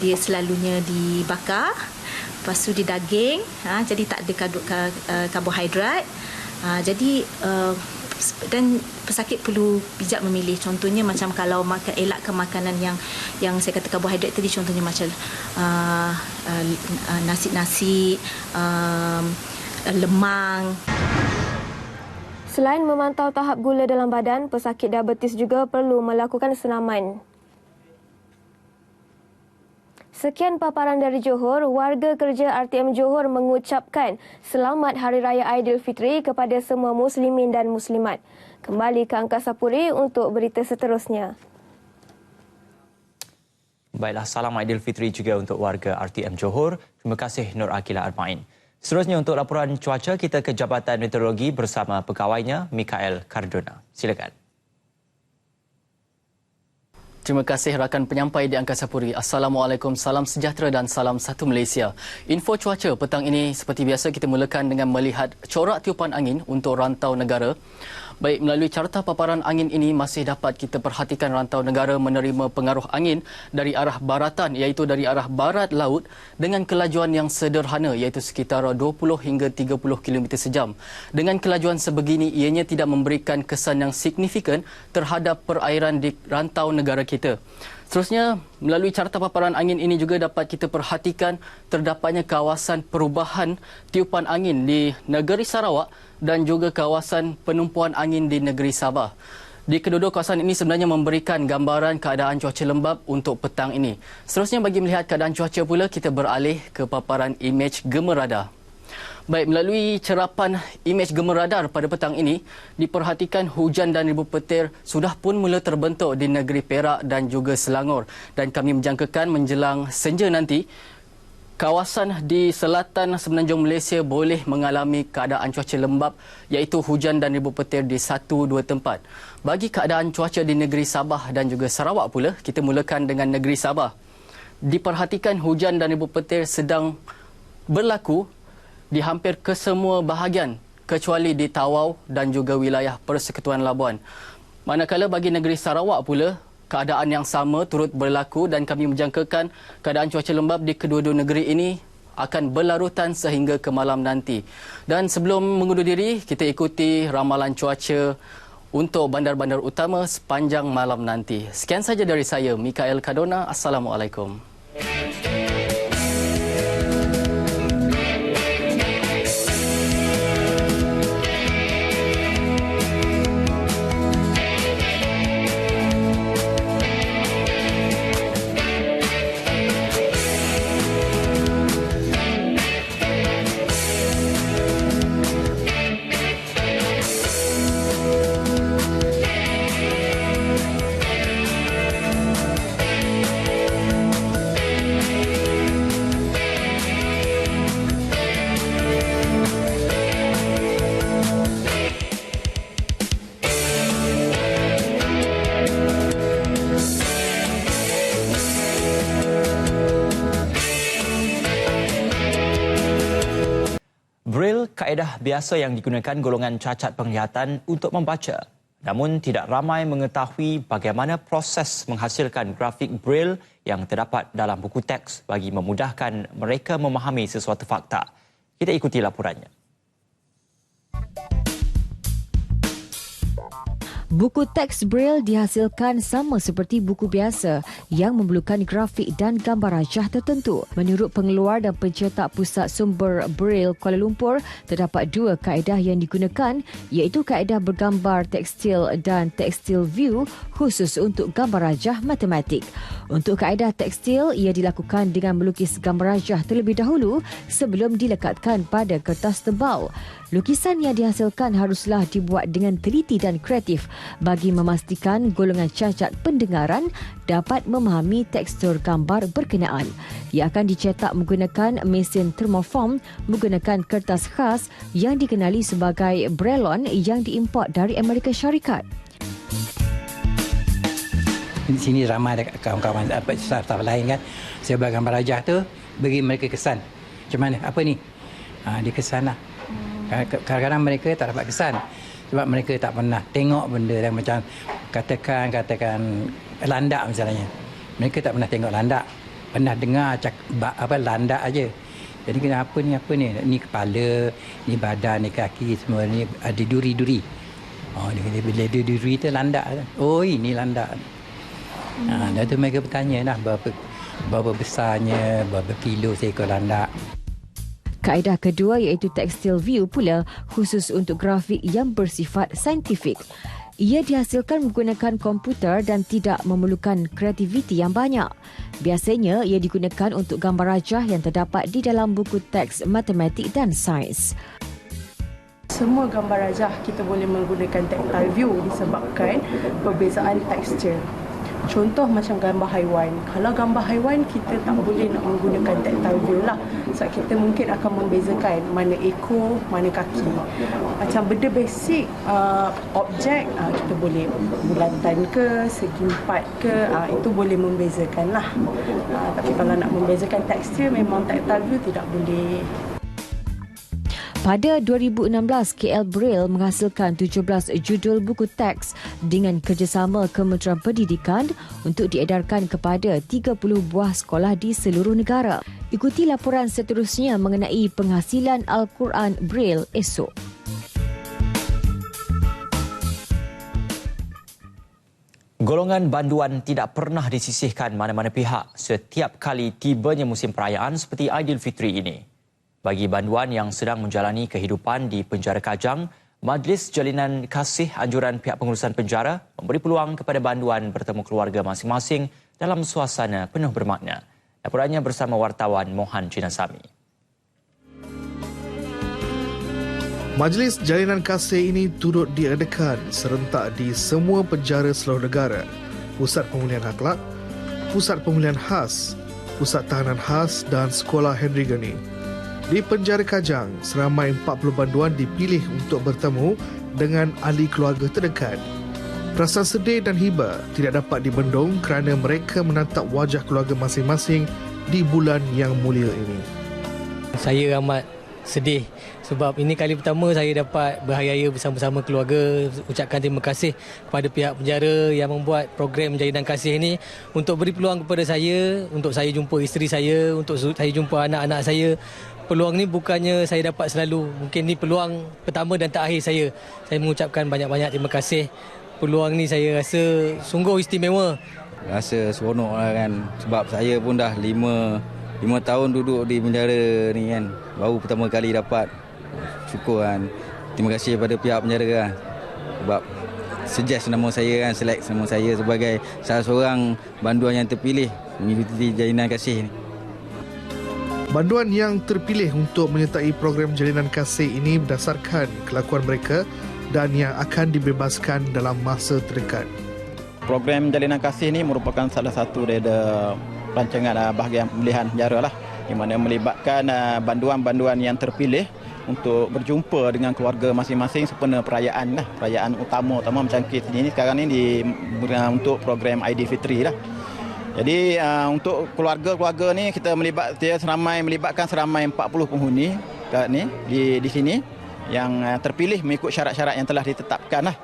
Speaker 20: dia selalunya dibakar, lepas tu di daging, jadi tak ada karbohidrat. Jadi dan pesakit perlu bijak memilih. Contohnya macam kalau elakkan makanan yang saya kata karbohidrat tadi, contohnya macam nasi-nasi, lemang.
Speaker 2: Selain memantau tahap gula dalam badan, pesakit diabetes juga perlu melakukan senaman. Sekian paparan dari Johor. Warga kerja RTM Johor mengucapkan selamat Hari Raya Aidilfitri kepada semua muslimin dan muslimat. Kembali ke Angkasa Puri untuk berita seterusnya.
Speaker 1: Baiklah, salam Aidilfitri juga untuk warga RTM Johor. Terima kasih Nur Akila Arbain. Seterusnya untuk laporan cuaca, kita ke Jabatan Meteorologi bersama pegawainya, Mikael Cardona. Silakan.
Speaker 21: Terima kasih rakan penyampai di Angkasa Puri. Assalamualaikum, salam sejahtera dan salam satu Malaysia. Info cuaca petang ini seperti biasa kita mulakan dengan melihat corak tiupan angin untuk rantau negara. Baik, melalui carta paparan angin ini masih dapat kita perhatikan rantau negara menerima pengaruh angin dari arah baratan iaitu dari arah barat laut dengan kelajuan yang sederhana iaitu sekitar 20 hingga 30 km sejam. Dengan kelajuan sebegini ianya tidak memberikan kesan yang signifikan terhadap perairan di rantau negara kita. Seterusnya, melalui carta paparan angin ini juga dapat kita perhatikan terdapatnya kawasan perubahan tiupan angin di negeri Sarawak dan juga kawasan penumpuan angin di negeri Sabah. Di kedua-dua kawasan ini sebenarnya memberikan gambaran keadaan cuaca lembap untuk petang ini. Seterusnya, bagi melihat keadaan cuaca pula, kita beralih ke paparan imej gema radar. Baik, melalui cerapan imej gema radar pada petang ini, diperhatikan hujan dan ribu petir sudah pun mula terbentuk di negeri Perak dan juga Selangor. Dan kami menjangkakan menjelang senja nanti, kawasan di selatan semenanjung Malaysia boleh mengalami keadaan cuaca lembap iaitu hujan dan ribu petir di 1-2 tempat. Bagi keadaan cuaca di negeri Sabah dan juga Sarawak pula, kita mulakan dengan negeri Sabah. Diperhatikan hujan dan ribu petir sedang berlaku di hampir kesemua bahagian kecuali di Tawau dan juga wilayah Persekutuan Labuan. Manakala bagi negeri Sarawak pula, keadaan yang sama turut berlaku dan kami menjangkakan keadaan cuaca lembap di kedua-dua negeri ini akan berlarutan sehingga ke malam nanti. Dan sebelum mengundur diri, kita ikuti ramalan cuaca untuk bandar-bandar utama sepanjang malam nanti. Sekian saja dari saya, Mikael Kadona. Assalamualaikum.
Speaker 1: Braille kaedah biasa yang digunakan golongan cacat penglihatan untuk membaca. Namun tidak ramai mengetahui bagaimana proses menghasilkan grafik Braille yang terdapat dalam buku teks bagi memudahkan mereka memahami sesuatu fakta. Kita ikuti laporannya.
Speaker 4: Buku teks Braille dihasilkan sama seperti buku biasa yang memerlukan grafik dan gambar rajah tertentu. Menurut pengeluar dan pencetak Pusat Sumber Braille Kuala Lumpur, terdapat dua kaedah yang digunakan iaitu kaedah bergambar tekstil dan tekstil view khusus untuk gambar rajah matematik. Untuk kaedah tekstil, ia dilakukan dengan melukis gambar rajah terlebih dahulu sebelum dilekatkan pada kertas tebal. Lukisan yang dihasilkan haruslah dibuat dengan teliti dan kreatif bagi memastikan golongan cacat pendengaran dapat memahami tekstur gambar berkenaan. Ia akan dicetak menggunakan mesin thermoform menggunakan kertas khas yang dikenali sebagai Braillon yang diimport dari Amerika Syarikat.
Speaker 7: Di sini ramai kawan-kawan staff lain kan. Saya buat gambar rajah tu bagi mereka kesan. Macam mana? Apa ni? Dia kesan lah. Kadang-kadang mereka tak dapat kesan sebab mereka tak pernah tengok benda yang macam katakan landak misalnya. Mereka tak pernah tengok landak, pernah dengar landak aja. Jadi kena apa ni? Ni kepala, ni badan, ni kaki, semua ni ada duri-duri. Dia bila ada duri tu landak. Oh, ini landak. Dan tu mereka bertanya lah berapa besarnya, berapa kilo seekor landak.
Speaker 4: Kaedah kedua iaitu textile view pula khusus untuk grafik yang bersifat saintifik. Ia dihasilkan menggunakan komputer dan tidak memerlukan kreativiti yang banyak. Biasanya ia digunakan untuk gambar rajah yang terdapat di dalam buku teks matematik dan sains.
Speaker 8: Semua gambar rajah kita boleh menggunakan tactile view disebabkan perbezaan tekstur. Contoh macam gambar haiwan. Kalau gambar haiwan kita tak boleh nak menggunakan tactile view lah. Sebab kita mungkin akan membezakan mana ekor, mana kaki. Macam benda basic, objek, kita boleh bulatan ke, segi empat ke, itu boleh membezakan lah. Tapi kalau nak membezakan tekstur memang tactile view tidak boleh.
Speaker 4: Pada 2016, KL Braille menghasilkan 17 judul buku teks dengan kerjasama Kementerian Pendidikan untuk diedarkan kepada 30 buah sekolah di seluruh negara. Ikuti laporan seterusnya mengenai penghasilan Al-Quran Braille esok.
Speaker 1: Golongan banduan tidak pernah disisihkan mana-mana pihak setiap kali tibanya musim perayaan seperti Aidilfitri ini. Bagi banduan yang sedang menjalani kehidupan di penjara Kajang, Majlis Jalinan Kasih Anjuran Pihak Pengurusan Penjara memberi peluang kepada banduan bertemu keluarga masing-masing dalam suasana penuh bermakna. Laporannya bersama wartawan Mohan Jinasami.
Speaker 10: Majlis Jalinan Kasih ini turut diadakan serentak di semua penjara seluruh negara, Pusat Pemulihan Akhlak, Pusat Pemulihan Khas, Pusat Tahanan Khas dan Sekolah Henry Gani. Di penjara Kajang, seramai 40 banduan dipilih untuk bertemu dengan ahli keluarga terdekat. Perasaan sedih dan hiba tidak dapat dibendung kerana mereka menatap wajah keluarga masing-masing di bulan yang mulia ini.
Speaker 11: Saya amat sedih sebab ini kali pertama saya dapat berhari-raya bersama-sama keluarga. Ucapkan terima kasih kepada pihak penjara yang membuat program Jalinan Kasih ini untuk beri peluang kepada saya, untuk saya jumpa isteri saya, untuk saya jumpa anak-anak saya. Peluang ni bukannya saya dapat selalu. Mungkin ni peluang pertama dan terakhir saya. Saya mengucapkan banyak-banyak terima kasih. Peluang ni saya rasa sungguh istimewa.
Speaker 12: Rasa seronok lah kan. Sebab saya pun dah 5 tahun duduk di penjara ni kan. Baru pertama kali dapat. Syukur kan. Terima kasih kepada pihak penjara kan. Sebab suggest nama saya kan. Select nama saya sebagai salah seorang banduan yang terpilih mengikuti Jalinan Kasih ni.
Speaker 10: Banduan yang terpilih untuk menyertai program Jalinan Kasih ini berdasarkan kelakuan mereka dan yang akan dibebaskan dalam masa terdekat.
Speaker 22: Program Jalinan Kasih ini merupakan salah satu daripada rancangan bahagian pemilihan penjara lah, di mana melibatkan banduan-banduan yang terpilih untuk berjumpa dengan keluarga masing-masing sempena perayaan lah, perayaan utama macam kita ini sekarang ni untuk program Aidilfitri lah. Jadi untuk keluarga-keluarga ni kita melibatkan seramai 40 penghuni ni di sini yang terpilih mengikut syarat-syarat yang telah ditetapkan lah.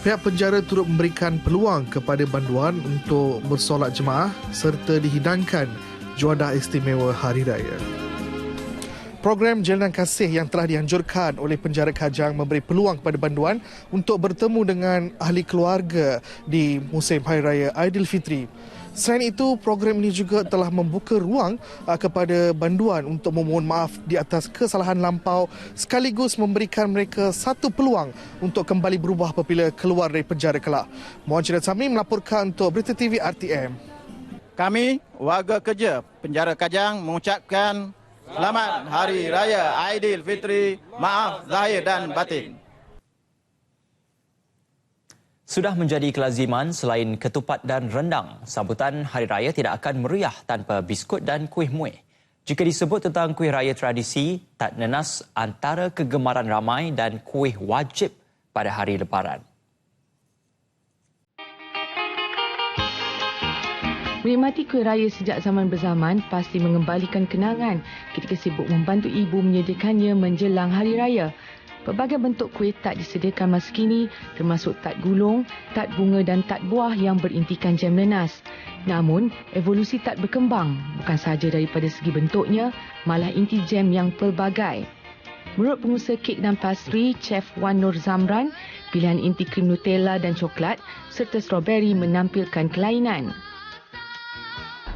Speaker 10: Pihak penjara turut memberikan peluang kepada banduan untuk bersolat jemaah serta dihidangkan juadah istimewa Hari Raya. Program Jalinan Kasih yang telah dianjurkan oleh penjara Kajang memberi peluang kepada banduan untuk bertemu dengan ahli keluarga di musim Hari Raya Aidilfitri. Selain itu, program ini juga telah membuka ruang kepada banduan untuk memohon maaf di atas kesalahan lampau sekaligus memberikan mereka satu peluang untuk kembali berubah apabila keluar dari penjara kelak. Mohan Jinasami melaporkan untuk Berita TV RTM.
Speaker 22: Kami, warga kerja penjara Kajang mengucapkan Selamat Hari Raya Aidilfitri, maaf zahir dan batin.
Speaker 1: Sudah menjadi kelaziman selain ketupat dan rendang, sambutan Hari Raya tidak akan meriah tanpa biskut dan kuih muih. Jika disebut tentang kuih raya tradisi, tak nenas antara kegemaran ramai dan kuih wajib pada hari Lebaran.
Speaker 23: Menikmati kuih raya sejak zaman berzaman pasti mengembalikan kenangan ketika sibuk membantu ibu menyediakannya menjelang Hari Raya. Pelbagai bentuk kuih tat disediakan masa kini termasuk tat gulung, tat bunga dan tat buah yang berintikan jam nenas. Namun, evolusi tat berkembang bukan sahaja daripada segi bentuknya, malah inti jam yang pelbagai. Menurut pengusaha kek dan pastry, Chef Wan Nur Zamran, pilihan inti krim Nutella dan coklat serta strawberry menampilkan kelainan.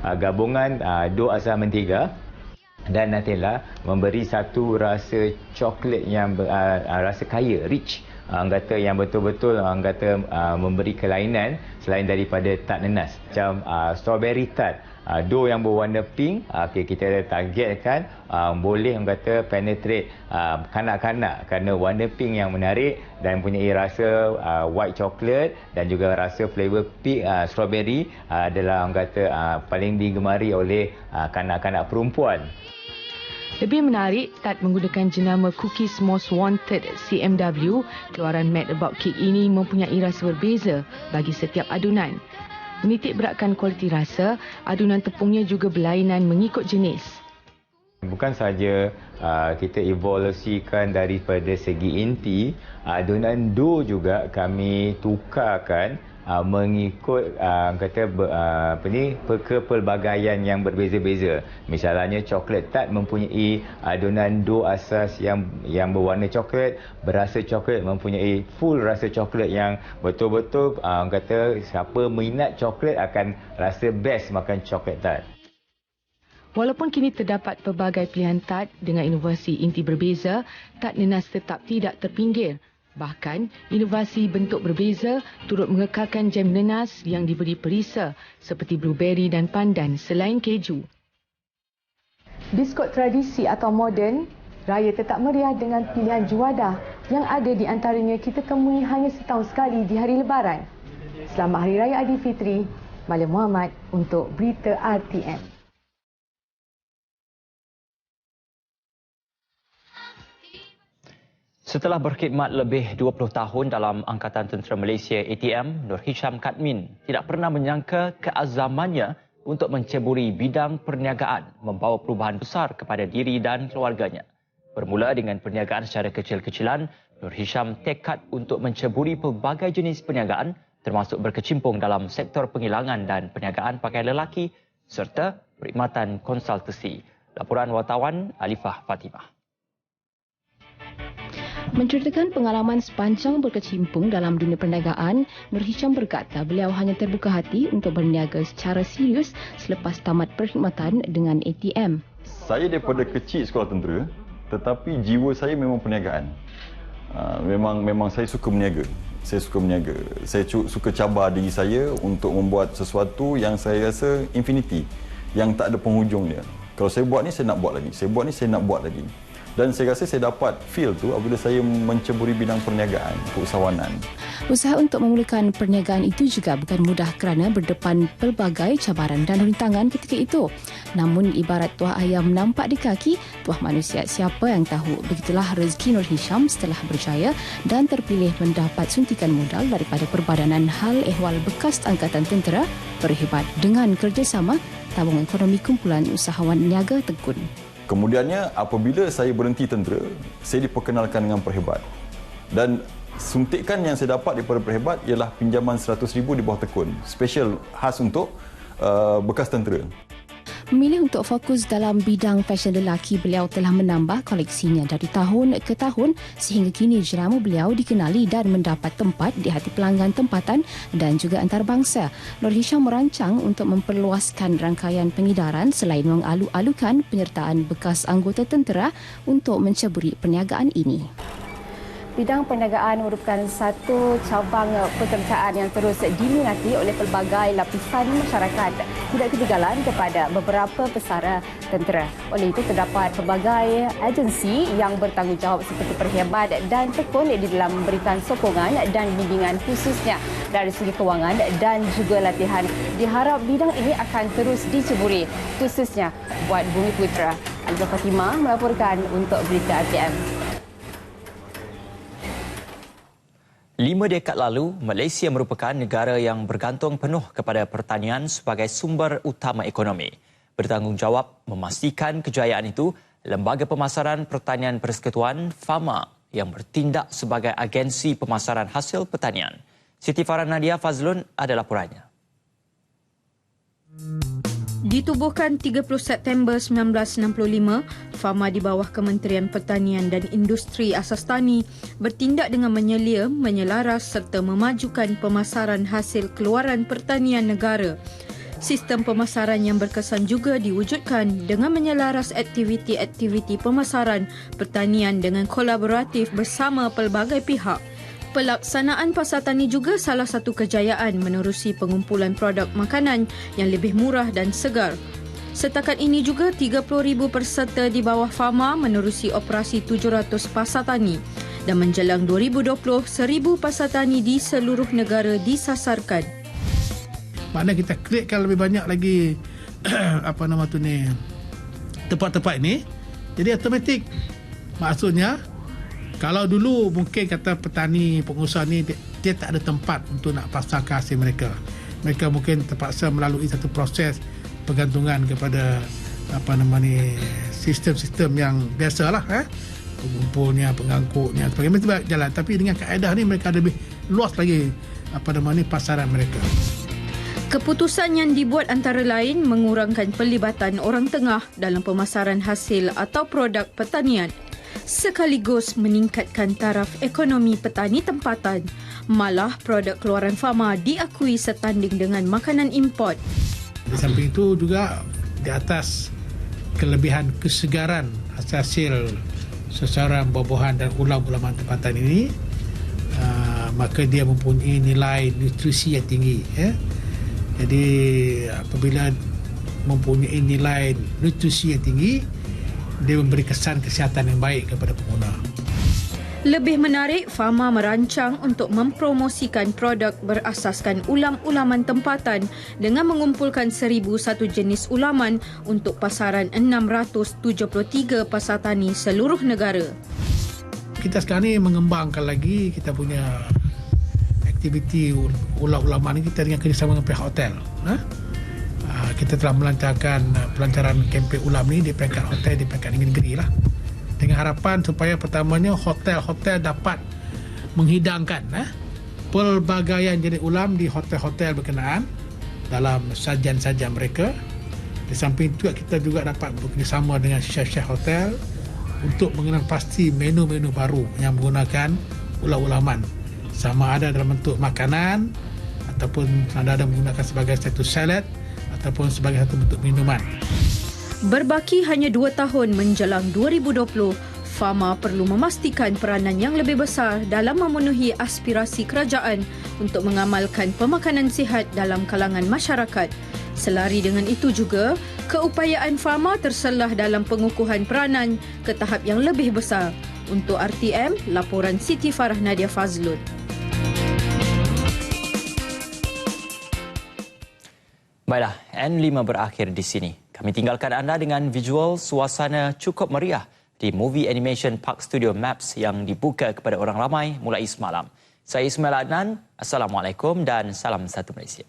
Speaker 24: Gabungan dough asam mentega dan Nutella memberi satu rasa coklat yang rasa kaya, rich. Kata yang betul-betul memberi kelainan selain daripada tart nenas. Macam strawberry tart, dough yang berwarna pink, kita targetkan boleh penetrate kanak-kanak kerana warna pink yang menarik dan mempunyai rasa white chocolate dan juga rasa flavor pink strawberry adalah paling digemari oleh kanak-kanak perempuan.
Speaker 23: Lebih menarik, tat menggunakan jenama Cookies Most Wanted CMW. Keluaran Mad About Cake ini mempunyai rasa berbeza bagi setiap adunan. Menitik beratkan kualiti rasa, adunan tepungnya juga berlainan mengikut jenis.
Speaker 24: Bukan sahaja kita evolusikan daripada segi inti, adunan do juga kami tukarkan mengikut kepelbagaian yang berbeza-beza. Misalnya coklat tart mempunyai adunan do asas yang berwarna coklat, berasa coklat mempunyai full rasa coklat yang betul-betul siapa minat coklat akan rasa best makan coklat tart.
Speaker 23: Walaupun kini terdapat pelbagai pilihan tart dengan inovasi inti berbeza, tart nenas tetap tidak terpinggir. Bahkan, inovasi bentuk berbeza turut mengekalkan jam nenas yang diberi perisa seperti blueberry dan pandan selain keju. Biskut tradisi atau moden, raya tetap meriah dengan pilihan juadah yang ada di antaranya kita temui hanya setahun sekali di hari Lebaran. Selamat Hari Raya Aidilfitri, Malia Muhammad untuk Berita RTM.
Speaker 1: Setelah berkhidmat lebih 20 tahun dalam Angkatan Tentera Malaysia ATM, Nur Hisham Kadmin tidak pernah menyangka keazamannya untuk menceburi bidang perniagaan membawa perubahan besar kepada diri dan keluarganya. Bermula dengan perniagaan secara kecil-kecilan, Nur Hisham tekad untuk menceburi pelbagai jenis perniagaan termasuk berkecimpung dalam sektor penghilangan dan perniagaan pakaian lelaki serta perkhidmatan konsultasi. Laporan wartawan Alifah Fatimah.
Speaker 23: Menceritakan pengalaman sepanjang berkecimpung dalam dunia perniagaan, Nur Hisham berkata beliau hanya terbuka hati untuk berniaga secara serius selepas tamat perkhidmatan dengan ATM.
Speaker 13: Saya daripada kecil sekolah tentera, tetapi jiwa saya memang perniagaan. Memang saya suka berniaga. Saya suka cabar diri saya untuk membuat sesuatu yang saya rasa infinity, yang tak ada penghujung dia. Kalau saya buat ni, saya nak buat lagi. Saya buat ni, saya nak buat lagi. Dan saya rasa saya dapat feel tu apabila saya menceburi bidang perniagaan, keusahawanan.
Speaker 23: Usaha untuk memulakan perniagaan itu juga bukan mudah kerana berdepan pelbagai cabaran dan rintangan ketika itu. Namun ibarat tuah ayam nampak di kaki, tuah manusia siapa yang tahu. Begitulah rezeki Nur Hisham setelah berjaya dan terpilih mendapat suntikan modal daripada Perbadanan Hal Ehwal bekas Angkatan Tentera berhebat dengan kerjasama Tabung Ekonomi Kumpulan Usahawan Niaga Tekun.
Speaker 13: Kemudiannya apabila saya berhenti tentera, saya diperkenalkan dengan Perhebat. Dan suntikan yang saya dapat daripada Perhebat ialah pinjaman 100,000 di bawah tekun, special khas untuk bekas tentera.
Speaker 23: Memilih untuk fokus dalam bidang fashion lelaki, beliau telah menambah koleksinya dari tahun ke tahun sehingga kini jenama beliau dikenali dan mendapat tempat di hati pelanggan tempatan dan juga antarabangsa. Nur Hisham merancang untuk memperluaskan rangkaian pengedaran selain mengalu-alukan penyertaan bekas anggota tentera untuk menceburi perniagaan ini.
Speaker 30: Bidang perniagaan merupakan satu cabang pekerjaan yang terus diminati oleh pelbagai lapisan masyarakat, tidak ketinggalan kepada beberapa pesara tentera. Oleh itu, terdapat pelbagai agensi yang bertanggungjawab seperti Perhebat dan Tekun di dalam memberikan sokongan dan bimbingan khususnya dari segi kewangan dan juga latihan. Diharap bidang ini akan terus diceburi, khususnya buat Bumi Putra. Alifah Fatimah melaporkan untuk Berita RTM.
Speaker 1: 5 dekad lalu, Malaysia merupakan negara yang bergantung penuh kepada pertanian sebagai sumber utama ekonomi. Bertanggungjawab memastikan kejayaan itu, Lembaga Pemasaran Pertanian Persekutuan FAMA yang bertindak sebagai agensi pemasaran hasil pertanian. Siti Farah Nadia Fazlun ada laporannya.
Speaker 14: Ditubuhkan 30 September 1965, FAMA di bawah Kementerian Pertanian dan Industri Asas Tani bertindak dengan menyelia, menyelaras serta memajukan pemasaran hasil keluaran pertanian negara. Sistem pemasaran yang berkesan juga diwujudkan dengan menyelaras aktiviti-aktiviti pemasaran pertanian dengan kolaboratif bersama pelbagai pihak. Pelaksanaan pasar tani juga salah satu kejayaan menerusi pengumpulan produk makanan yang lebih murah dan segar. Setakat ini juga 30,000 peserta di bawah FAMA menerusi operasi 700 pasar tani dan menjelang 2020, 1,000 pasar tani di seluruh negara disasarkan.
Speaker 16: Maknanya kita createkan lebih banyak lagi tempat-tempat ini. Jadi automatik. Maksudnya kalau dulu mungkin kata petani, pengusaha ni dia tak ada tempat untuk nak pasarkan hasil mereka. Mereka mungkin terpaksa melalui satu proses pergantungan kepada sistem-sistem yang biasalah, pengumpulnya, pengangkutnya, sebagainya itu jalan. Tapi dengan kaedah ni mereka lebih luas lagi pasaran mereka.
Speaker 14: Keputusan yang dibuat antara lain mengurangkan pelibatan orang tengah dalam pemasaran hasil atau produk pertanian, sekaligus meningkatkan taraf ekonomi petani tempatan. Malah produk keluaran Fama diakui setanding dengan makanan import.
Speaker 16: Di samping itu juga di atas kelebihan kesegaran hasil sesaran buah-buahan dan ulam-ulaman tempatan ini, maka dia mempunyai nilai nutrisi yang tinggi. Jadi apabila mempunyai nilai nutrisi yang tinggi, dia memberi kesan kesihatan yang baik kepada pengguna.
Speaker 14: Lebih menarik, Fama merancang untuk mempromosikan produk berasaskan ulam-ulaman tempatan dengan mengumpulkan 1,001 jenis ulaman untuk pasaran 673 pasar tani seluruh negara.
Speaker 16: Kita sekarang ni mengembangkan lagi kita punya aktiviti ulam-ulaman ini kita dengan kerjasama dengan pihak hotel. Kita telah melancarkan pelancaran kempen ulam ni di peringkat hotel, di peringkat negeri lah. Dengan harapan supaya pertamanya hotel-hotel dapat menghidangkan pelbagaian jenis ulam di hotel-hotel berkenaan dalam sajian-sajian mereka. Di samping itu kita juga dapat bekerjasama dengan chef-chef hotel untuk mengenal pasti menu-menu baru yang menggunakan ulam-ulaman. Sama ada dalam bentuk makanan ataupun ada menggunakan sebagai satu salad ataupun sebagai satu bentuk minuman.
Speaker 14: Berbaki hanya 2 tahun menjelang 2020, Fama perlu memastikan peranan yang lebih besar dalam memenuhi aspirasi kerajaan untuk mengamalkan pemakanan sihat dalam kalangan masyarakat. Selari dengan itu juga, keupayaan Fama terselah dalam pengukuhan peranan ke tahap yang lebih besar. Untuk RTM, laporan Siti Farah Nadia Fazlun.
Speaker 1: Baiklah, N5 berakhir di sini. Kami tinggalkan anda dengan visual suasana cukup meriah di Movie Animation Park Studio Maps yang dibuka kepada orang ramai mulai semalam. Saya Ismail Adnan, Assalamualaikum dan salam satu Malaysia.